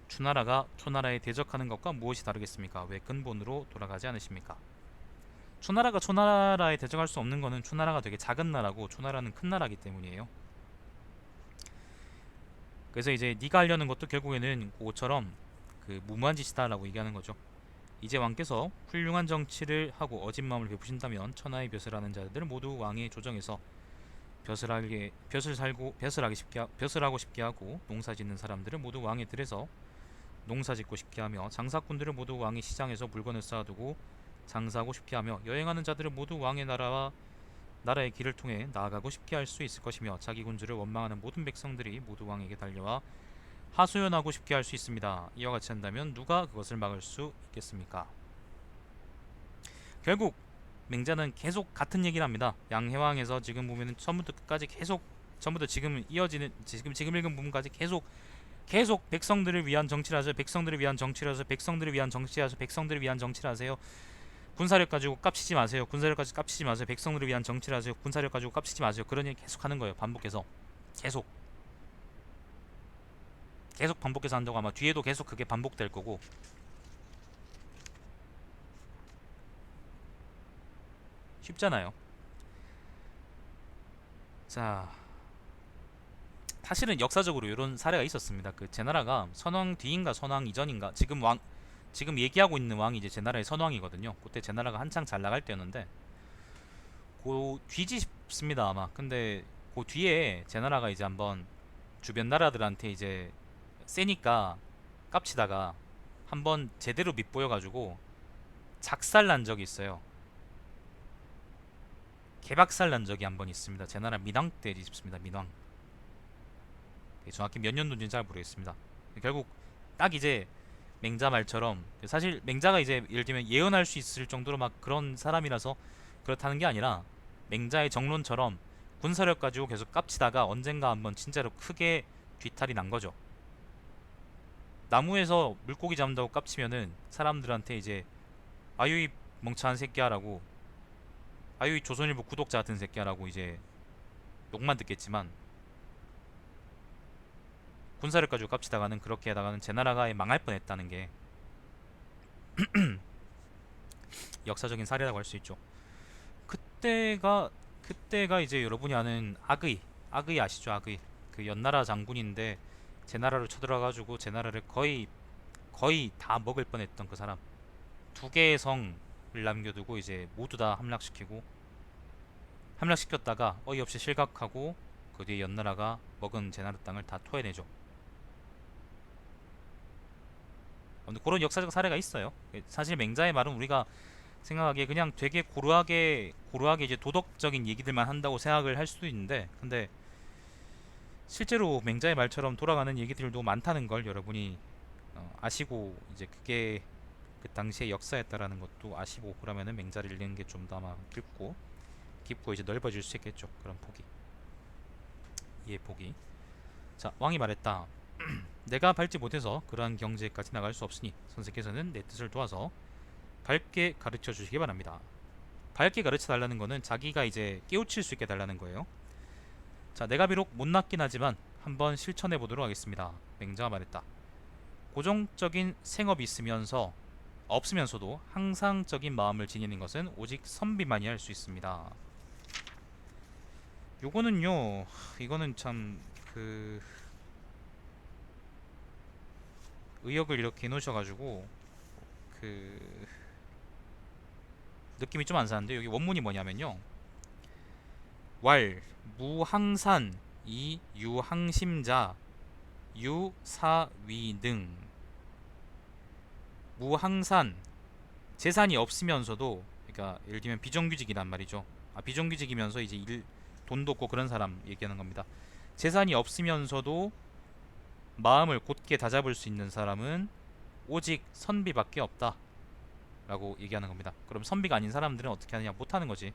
초나라가 초나라에 대적하는 것과 무엇이 다르겠습니까? 왜 근본으로 돌아가지 않으십니까? 초나라가 초나라에 대적할 수 없는 거는 초나라가 되게 작은 나라고 초나라는 큰 나라이기 때문이에요. 그래서 이제 네가 하려는 것도 결국에는 그것처럼 그 무모한 짓이다라고 얘기하는 거죠. 이제 왕께서 훌륭한 정치를 하고 어진 마음을 베푸신다면 천하의 벼슬 하는 자들 모두 왕의 조정에서 벼슬하고 싶게 하고 농사짓는 사람들을 모두 왕의 들에서 농사짓고 싶게 하며 장사꾼들을 모두 왕의 시장에서 물건을 쌓아두고 장사하고 싶게 하며 여행하는 자들을 모두 왕의 나라의 길을 통해 나아가고 싶게 할 수 있을 것이며 자기 군주를 원망하는 모든 백성들이 모두 왕에게 달려와 하소연하고 싶게 할 수 있습니다. 이와 같이 한다면 누가 그것을 막을 수 있겠습니까? 결국 맹자는 계속 같은 얘기를 합니다. 양해왕에서 지금 보면은 처음부터 끝까지 계속 전부터 지금 이어지는 지금 읽은 부분까지 계속 백성들을 위한 정치를 하세요. 백성들을 위한 정치를 하세요. 백성들을 위한 정치를 하세요. 백성들을 위한 정치를 하세요. 군사력 가지고 깝치지 마세요. 군사력 가지고 깝치지 마세요. 백성들을 위한 정치를 하세요. 군사력 가지고 깝치지 마세요. 그런 얘기 계속 하는 거예요. 반복해서 계속 반복해서 한다고 아마 뒤에도 계속 그게 반복될 거고 쉽잖아요. 자, 사실은 역사적으로 이런 사례가 있었습니다. 그 제나라가 선왕 뒤인가 선왕 이전인가 지금 얘기하고 있는 왕이 이제 제나라의 선왕이거든요. 그때 제나라가 한창 잘 나갈 때였는데 그 뒤지 싶습니다 아마. 근데 그 뒤에 제나라가 이제 한번 주변 나라들한테 이제 세니까 깝치다가 한번 제대로 밑보여가지고 작살 난 적이 있어요. 개박살 난 적이 한번 있습니다. 제나라 민왕 때 있습니다. 민왕. 정확히 몇 년도인지는 잘 모르겠습니다. 결국 딱 이제 맹자 말처럼 사실 맹자가 이제 예를 들면 예언할 수 있을 정도로 막 그런 사람이라서 그렇다는 게 아니라 맹자의 정론처럼 군사력 가지고 계속 깝치다가 언젠가 한번 진짜로 크게 뒤탈이 난 거죠. 나무에서 물고기 잡는다고 깝치면은 사람들한테 이제 아유이 멍청한 새끼야라고 아유이 조선일보 구독자 같은 새끼야라고 이제 욕만 듣겠지만 군사력 가지고 깝치다가는 그렇게 하다가는 제 나라가 망할 뻔했다는 게 역사적인 사례라고 할 수 있죠. 그때가 이제 여러분이 아는 악의 아시죠? 악의 그 연나라 장군인데 제 나라로 쳐들어가지고 제 나라를 거의 다 먹을 뻔했던 그 사람. 두 개의 성을 남겨두고 이제 모두 다 함락시켰다가 어이없이 실각하고 그 뒤에 연나라가 먹은 제 나라 땅을 다 토해내죠. 근데 그런 역사적 사례가 있어요. 사실 맹자의 말은 우리가 생각하기에 그냥 되게 고루하게 이제 도덕적인 얘기들만 한다고 생각을 할 수도 있는데 근데 실제로 맹자의 말처럼 돌아가는 얘기들도 많다는 걸 여러분이 아시고 이제 그게 그 당시의 역사였다라는 것도 아시고 그러면은 맹자를 읽는 게 좀 더 아마 깊고 이제 넓어질 수 있겠죠. 그런 폭이 이해 폭이. 자, 왕이 말했다. 내가 밟지 못해서 그러한 경지까지 나갈 수 없으니 선생께서는 내 뜻을 도와서 밝게 가르쳐 주시기 바랍니다. 밝게 가르쳐 달라는 거는 자기가 이제 깨우칠 수 있게 달라는 거예요. 자, 내가 비록 못났긴 하지만 한번 실천해 보도록 하겠습니다. 맹자가 말했다. 고정적인 생업이 없으면서도 항상적인 마음을 지니는 것은 오직 선비만이 할 수 있습니다. 요거는요, 이거는 참 그 의역을 이렇게 해놓으셔가지고 그 느낌이 좀 안 사는데 여기 원문이 뭐냐면요. 왈 무항산 이 유항심자 유사위등. 무항산 재산이 없으면서도 그러니까 예를 들면 비정규직이란 말이죠. 비정규직이면서 이제 돈도 없고 그런 사람 얘기하는 겁니다. 재산이 없으면서도 마음을 곧게 다잡을 수 있는 사람은 오직 선비밖에 없다 라고 얘기하는 겁니다. 그럼 선비가 아닌 사람들은 어떻게 하느냐? 못하는 거지.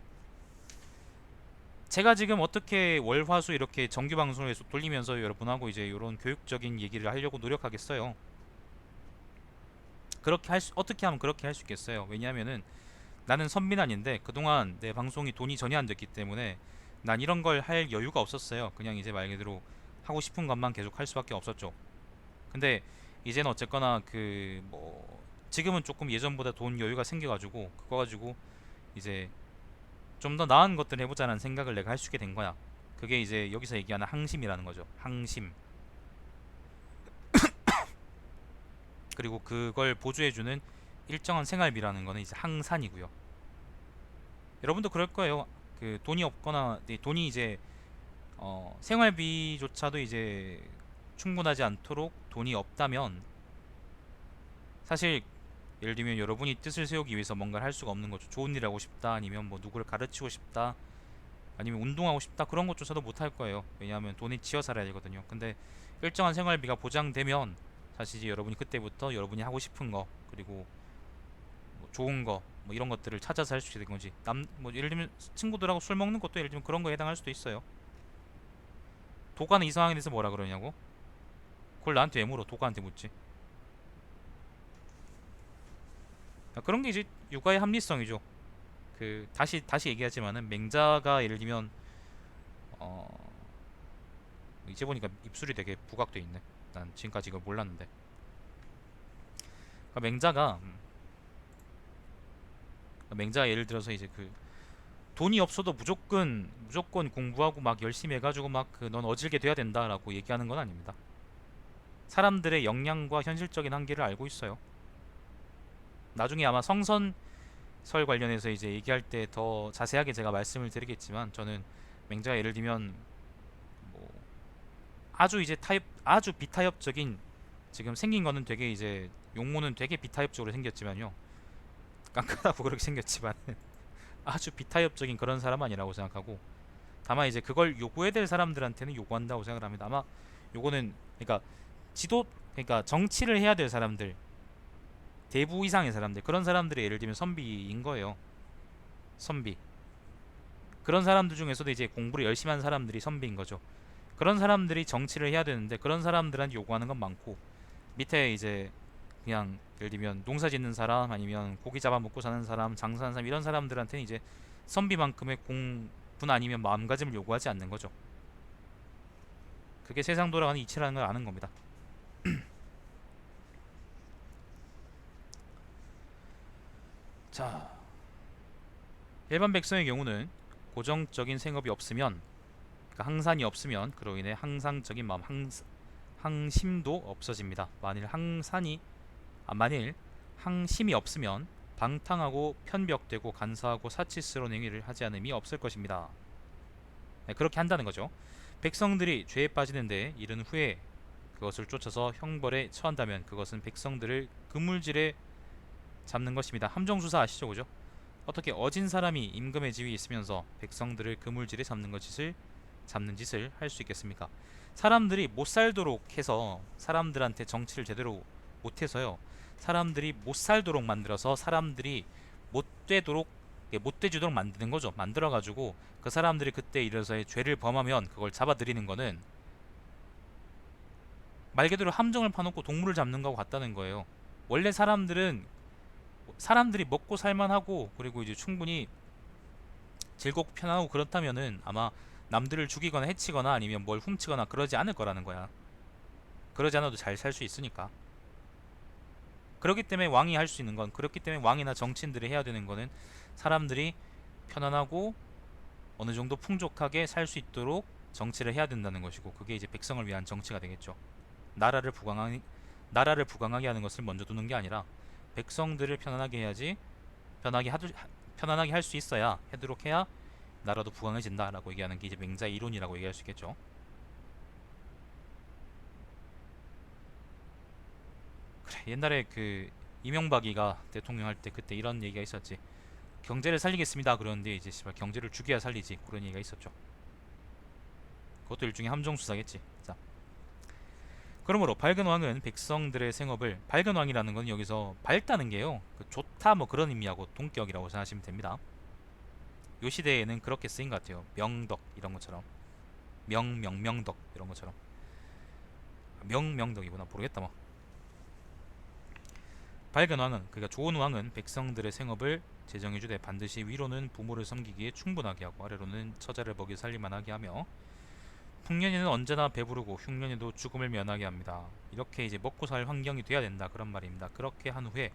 제가 지금 어떻게 월화수 이렇게 정규 방송을 돌리면서 여러분하고 이제 이런 교육적인 얘기를 하려고 노력하겠어요. 어떻게 하면 그렇게 할 수 있겠어요? 왜냐하면은 나는 선민아닌데 그동안 내 방송이 돈이 전혀 안 됐기 때문에 난 이런 걸 할 여유가 없었어요. 그냥 이제 말 그대로 하고 싶은 것만 계속 할 수밖에 없었죠. 근데 이제는 어쨌거나 그 뭐 지금은 조금 예전보다 돈 여유가 생겨가지고 그거 가지고 이제 좀 더 나은 것들 해보자는 생각을 내가 할 수 있게 된 거야. 그게 이제 여기서 얘기하는 항심이라는 거죠. 항심. 그리고 그걸 보조해주는 일정한 생활비라는 거는 이제 항산이고요. 여러분도 그럴 거예요. 그 돈이 없거나 돈이 이제 생활비조차도 이제 충분하지 않도록 돈이 없다면 사실 예를 들면 여러분이 뜻을 세우기 위해서 뭔가를 할 수가 없는 거죠. 좋은 일 하고 싶다, 아니면 뭐 누구를 가르치고 싶다, 아니면 운동하고 싶다, 그런 것조차도 못 할 거예요. 왜냐하면 돈이 지어 살아야 되거든요. 근데 일정한 생활비가 보장되면 사실 이제 여러분이 그때부터 여러분이 하고 싶은 거, 그리고 뭐 좋은 거, 뭐 이런 것들을 찾아서 할 수 있는 거지. 남 뭐 예를 들면 친구들하고 술 먹는 것도 예를 들면 그런 거에 해당할 수도 있어요. 도가는 이 상황에 대해서 뭐라 그러냐고? 그걸 나한테 왜 물어? 도가한테 묻지. 그런 게 이제 육아의 합리성이죠. 그 다시 얘기하지만은 맹자가 예를 들면 어 이제 보니까 입술이 되게 부각돼 있네. 난 지금까지 이걸 몰랐는데. 그러니까 맹자가 예를 들어서 이제 그 돈이 없어도 무조건 공부하고 막 열심히 해가지고 막 그 넌 어질게 돼야 된다라고 얘기하는 건 아닙니다. 사람들의 역량과 현실적인 한계를 알고 있어요. 나중에 아마 성선설 관련해서 이제 얘기할 때 더 자세하게 제가 말씀을 드리겠지만, 저는 맹자가 예를 들면 뭐 아주 이제 아주 비타협적인, 지금 생긴 거는 되게 이제 용모는 되게 비타협적으로 생겼지만요, 깐깐하고 그렇게 생겼지만 아주 비타협적인 그런 사람 아니라고 생각하고, 다만 이제 그걸 요구해야 될 사람들한테는 요구한다고 생각을 합니다. 아마 요거는 그러니까 그러니까 정치를 해야 될 사람들, 대부 이상의 사람들, 그런 사람들이 예를 들면 선비인 거예요. 선비. 그런 사람들 중에서도 이제 공부를 열심히 하는 사람들이 선비인 거죠. 그런 사람들이 정치를 해야 되는데 그런 사람들한테 요구하는 건 많고, 밑에 이제 그냥 예를 들면 농사 짓는 사람, 아니면 고기 잡아 먹고 사는 사람, 장사하는 사람, 이런 사람들한테는 이제 선비만큼의 공분 아니면 마음가짐을 요구하지 않는 거죠. 그게 세상 돌아가는 이치라는 걸 아는 겁니다. 자, 일반 백성의 경우는 고정적인 생업이 없으면, 그러니까 항산이 없으면 그로 인해 항상적인 마음, 항심도 없어집니다. 만일 항심이 없으면 방탕하고 편벽되고 간사하고 사치스러운 행위를 하지 않음이 없을 것입니다. 네, 그렇게 한다는 거죠. 백성들이 죄에 빠지는데 이른 후에 그것을 쫓아서 형벌에 처한다면 그것은 백성들을 그물질에 잡는 것입니다. 함정수사 아시죠, 그죠? 어떻게 어진 사람이 임금의 지위에 있으면서 백성들을 그물질에 잡는 짓을 할 수 있겠습니까? 사람들이 못 살도록 해서 사람들한테 정치를 제대로 못해서요. 사람들이 못 살도록 만들어서 사람들이 못 되도록 못 돼주도록 만드는 거죠. 만들어가지고 그 사람들이 그때 이래서의 죄를 범하면 그걸 잡아들이는 거는 말 그대로 함정을 파놓고 동물을 잡는 거하고 같다는 거예요. 원래 사람들이 먹고 살만하고, 그리고 이제 충분히 즐겁고 편하고 그렇다면은 아마 남들을 죽이거나 해치거나 아니면 뭘 훔치거나 그러지 않을 거라는 거야. 그러지 않아도 잘 살 수 있으니까. 그렇기 때문에 왕이 할 수 있는 건, 그렇기 때문에 왕이나 정치인들이 해야 되는 거는 사람들이 편안하고 어느 정도 풍족하게 살 수 있도록 정치를 해야 된다는 것이고, 그게 이제 백성을 위한 정치가 되겠죠. 나라를 부강하게 하는 것을 먼저 두는 게 아니라 백성들을 편안하게 해야지, 편안하게 할 수 있어야, 하도록 해야 나라도 부강해진다라고 얘기하는 게 이제 맹자의 이론이라고 얘기할 수 있겠죠. 그래, 옛날에 그 이명박이가 대통령 할 때 그때 이런 얘기가 있었지. 경제를 살리겠습니다 그러는데 이제 씨발 경제를 죽여야 살리지, 그런 얘기가 있었죠. 그것도 일종의 함정수사겠지. 자, 그러므로 밝은 왕은 백성들의 생업을, 밝은 왕이라는 건 여기서 밝다는 게요, 그 좋다 뭐 그런 의미하고 동격이라고 생각하시면 됩니다. 요 시대에는 그렇게 쓰인 것 같아요. 명덕 이런 것처럼, 명덕 이런 것처럼. 명덕이구나, 모르겠다 뭐. 밝은 왕은, 그러니까 좋은 왕은 백성들의 생업을 제정해주되 반드시 위로는 부모를 섬기기에 충분하게 하고 아래로는 처자를 먹여 살릴만하게 하며 풍년에는 언제나 배부르고 흉년에도 죽음을 면하게 합니다. 이렇게 이제 먹고 살 환경이 돼야 된다 그런 말입니다. 그렇게 한 후에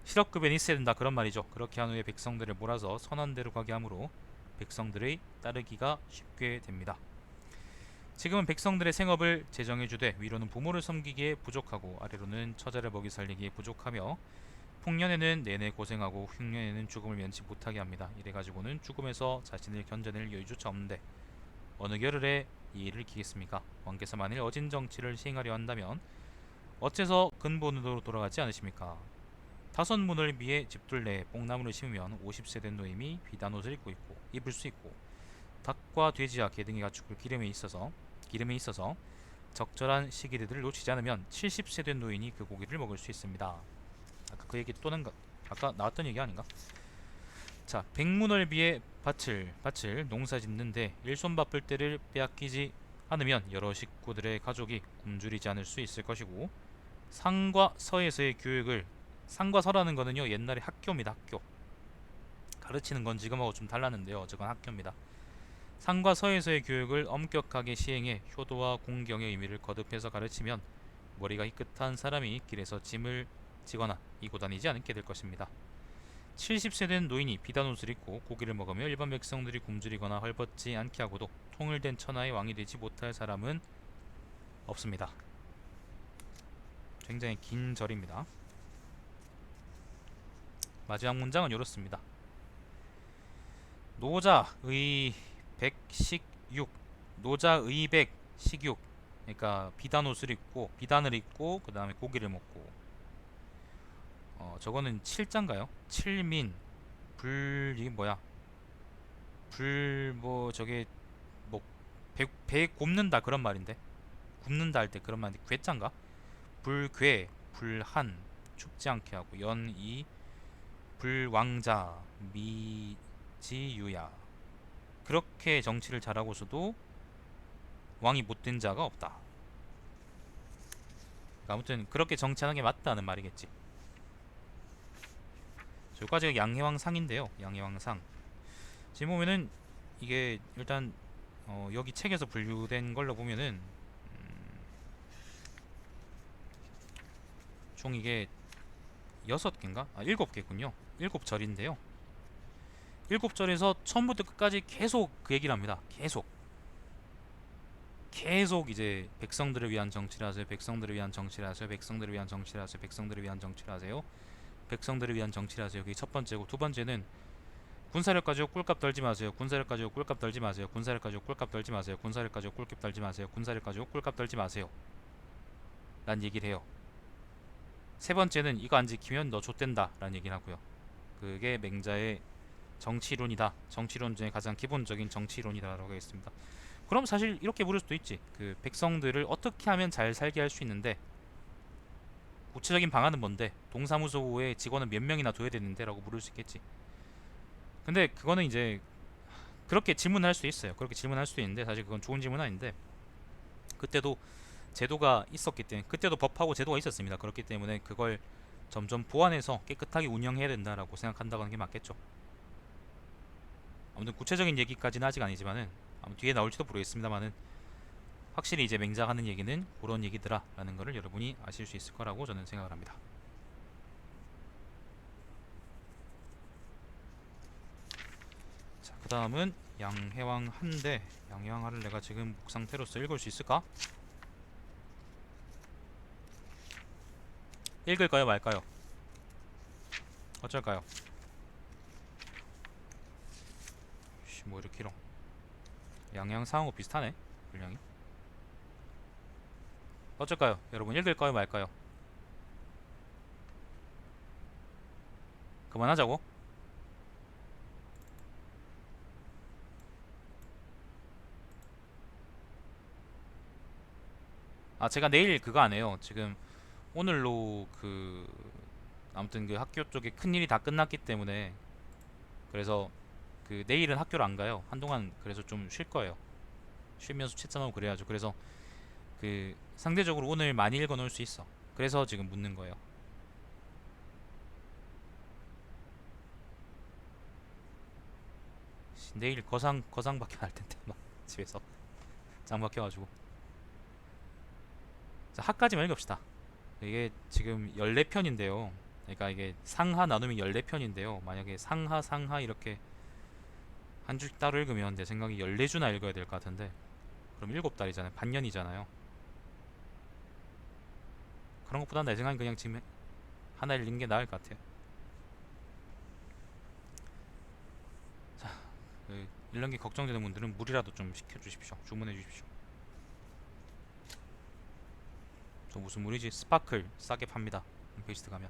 실업급여는 있어야 된다 그런 말이죠. 그렇게 한 후에 백성들을 몰아서 선한 데로 가게 하므로 백성들의 따르기가 쉽게 됩니다. 지금은 백성들의 생업을 제정해주되 위로는 부모를 섬기기에 부족하고 아래로는 처자를 먹이 살리기에 부족하며 풍년에는 내내 고생하고 흉년에는 죽음을 면치 못하게 합니다. 이래가지고는 죽음에서 자신을 견뎌낼 여유조차 없는데 어느 겨를에 이 일을 기겠습니까? 왕께서 만일 어진 정치를 시행하려 한다면 어째서 근본으로 돌아가지 않으십니까? 다섯 문을 비해 집둘 내에 뽕나무를 심으면 50세 된 노임이 비단 옷을 입을 수 있고 닭과 돼지와 개 등의 가축을 기름에 있어서 적절한 시기들을 놓치지 않으면 70세 된 노인이 그 고기를 먹을 수 있습니다. 아까 그 얘기 또는 아까 나왔던 얘기 아닌가? 자, 백문월비에 밭을 농사 짓는데 일손 바쁠 때를 빼앗기지 않으면 여러 식구들의 가족이 굶주리지 않을 수 있을 것이고 상과 서에서의 교육을 상과 서라는 거는요 옛날에 학교입니다. 학교 가르치는 건 지금하고 좀 달랐는데요 저건 학교입니다. 상과 서에서의 교육을 엄격하게 시행해 효도와 공경의 의미를 거듭해서 가르치면 머리가 희끗한 사람이 길에서 짐을 지거나 이고 다니지 않게 될 것입니다. 70세 된 노인이 비단 옷을 입고 고기를 먹으며 일반 백성들이 굶주리거나 헐벗지 않게 하고도 통일된 천하의 왕이 되지 못할 사람은 없습니다. 굉장히 긴 절입니다. 마지막 문장은 이렇습니다. 노자의백식육 노자의백식육 그러니까 비단을 입고 그 다음에 고기를 먹고 저거는 칠자인가요? 칠민 이게 뭐야? 저게 뭐 배 굽는다 그런 말인데 굽는다 할 때 그런 말인데 괴짠가? 불괴 불한 춥지 않게 하고 연이 불왕자 미지유야 그렇게 정치를 잘하고서도 왕이 못된 자가 없다. 그러니까 아무튼 그렇게 정치하는 게 맞다는 말이겠지. 여기까지가 양해왕상인데요. 양해왕상 지금 보면은 이게 일단 여기 책에서 분류된 걸로 보면은 총 이게 6개인가? 7개군요. 7절인데요. 7절에서 처음부터 끝까지 계속 그 얘기를 합니다. 계속 이제 백성들을 위한 정치를 하세요. 백성들을 위한 정치를 하세요. 백성들을 위한 정치를 하세요. 백성들을 위한 정치를 하세요. 백성들을 위한 정치를 하세요. 그게 첫 번째고 두 번째는 군사력 가지고 꿀값 떨지 마세요. 군사력 가지고 꿀값 떨지 마세요. 군사력 가지고 꿀값 떨지 마세요. 군사력 가지고 꿀값 떨지 마세요. 군사력 가지고 꿀값 떨지 마세요. 란 얘기를 해요. 세 번째는 이거 안 지키면 너 좆된다 라는 얘기를 하고요. 그게 맹자의 정치론이다. 정치론 중에 가장 기본적인 정치론이다라고 하겠습니다. 그럼 사실 이렇게 물을 수도 있지. 그 백성들을 어떻게 하면 잘 살게 할 수 있는데 구체적인 방안은 뭔데? 동사무소에 직원은 몇 명이나 둬야 되는데? 라고 물을 수 있겠지. 근데 그거는 이제 그렇게 질문할 수 있어요. 그렇게 질문할 수도 있는데 사실 그건 좋은 질문 아닌데 그때도 제도가 있었기 때문에 그때도 법하고 제도가 있었습니다. 그렇기 때문에 그걸 점점 보완해서 깨끗하게 운영해야 된다라고 생각한다고 하는 게 맞겠죠. 아무튼 구체적인 얘기까지는 아직 아니지만은 뒤에 나올지도 모르겠습니다만은 확실히 이제 맹자가 하는 얘기는 그런 얘기더라 라는 거를 여러분이 아실 수 있을 거라고 저는 생각을 합니다. 자, 그 다음은 양해왕 한데 양해왕 하를 내가 지금 목 상태로서 읽을 수 있을까? 읽을까요 말까요? 어쩔까요? 뭐 이렇게 길어. 양양 상하고 비슷하네 분량이. 어쩔까요? 여러분 읽을까요 말까요? 그만하자고? 제가 내일 그거 안 해요. 지금 오늘로 아무튼 그 학교 쪽에 큰일이 다 끝났기 때문에 그래서 그 내일은 학교를 안 가요. 한동안 그래서 좀 쉴 거예요. 쉬면서 채점하고 그래야죠. 그래서 그 상대적으로 오늘 많이 읽어 놓을 수 있어. 그래서 지금 묻는 거예요. 내일 거상밖에 안 할 텐데 막 집에서 장 박혀가지고. 자, 하까지만 읽읍시다. 이게 지금 14편인데요. 그러니까 이게 상하 나누면 14편인데요. 만약에 상하 이렇게 한 줄 따로 읽으면 내 생각에 14주나 읽어야 될 것 같은데 그럼 7달이잖아요. 반년이잖아요. 그런 것보다 내 생각엔 그냥 지금 하나 읽는 게 나을 것 같아요. 그 일련기 걱정되는 분들은 물이라도 좀 시켜주십시오. 주문해 주십시오. 저 무슨 물이지? 스파클 싸게 팝니다. 홈페이지 가면.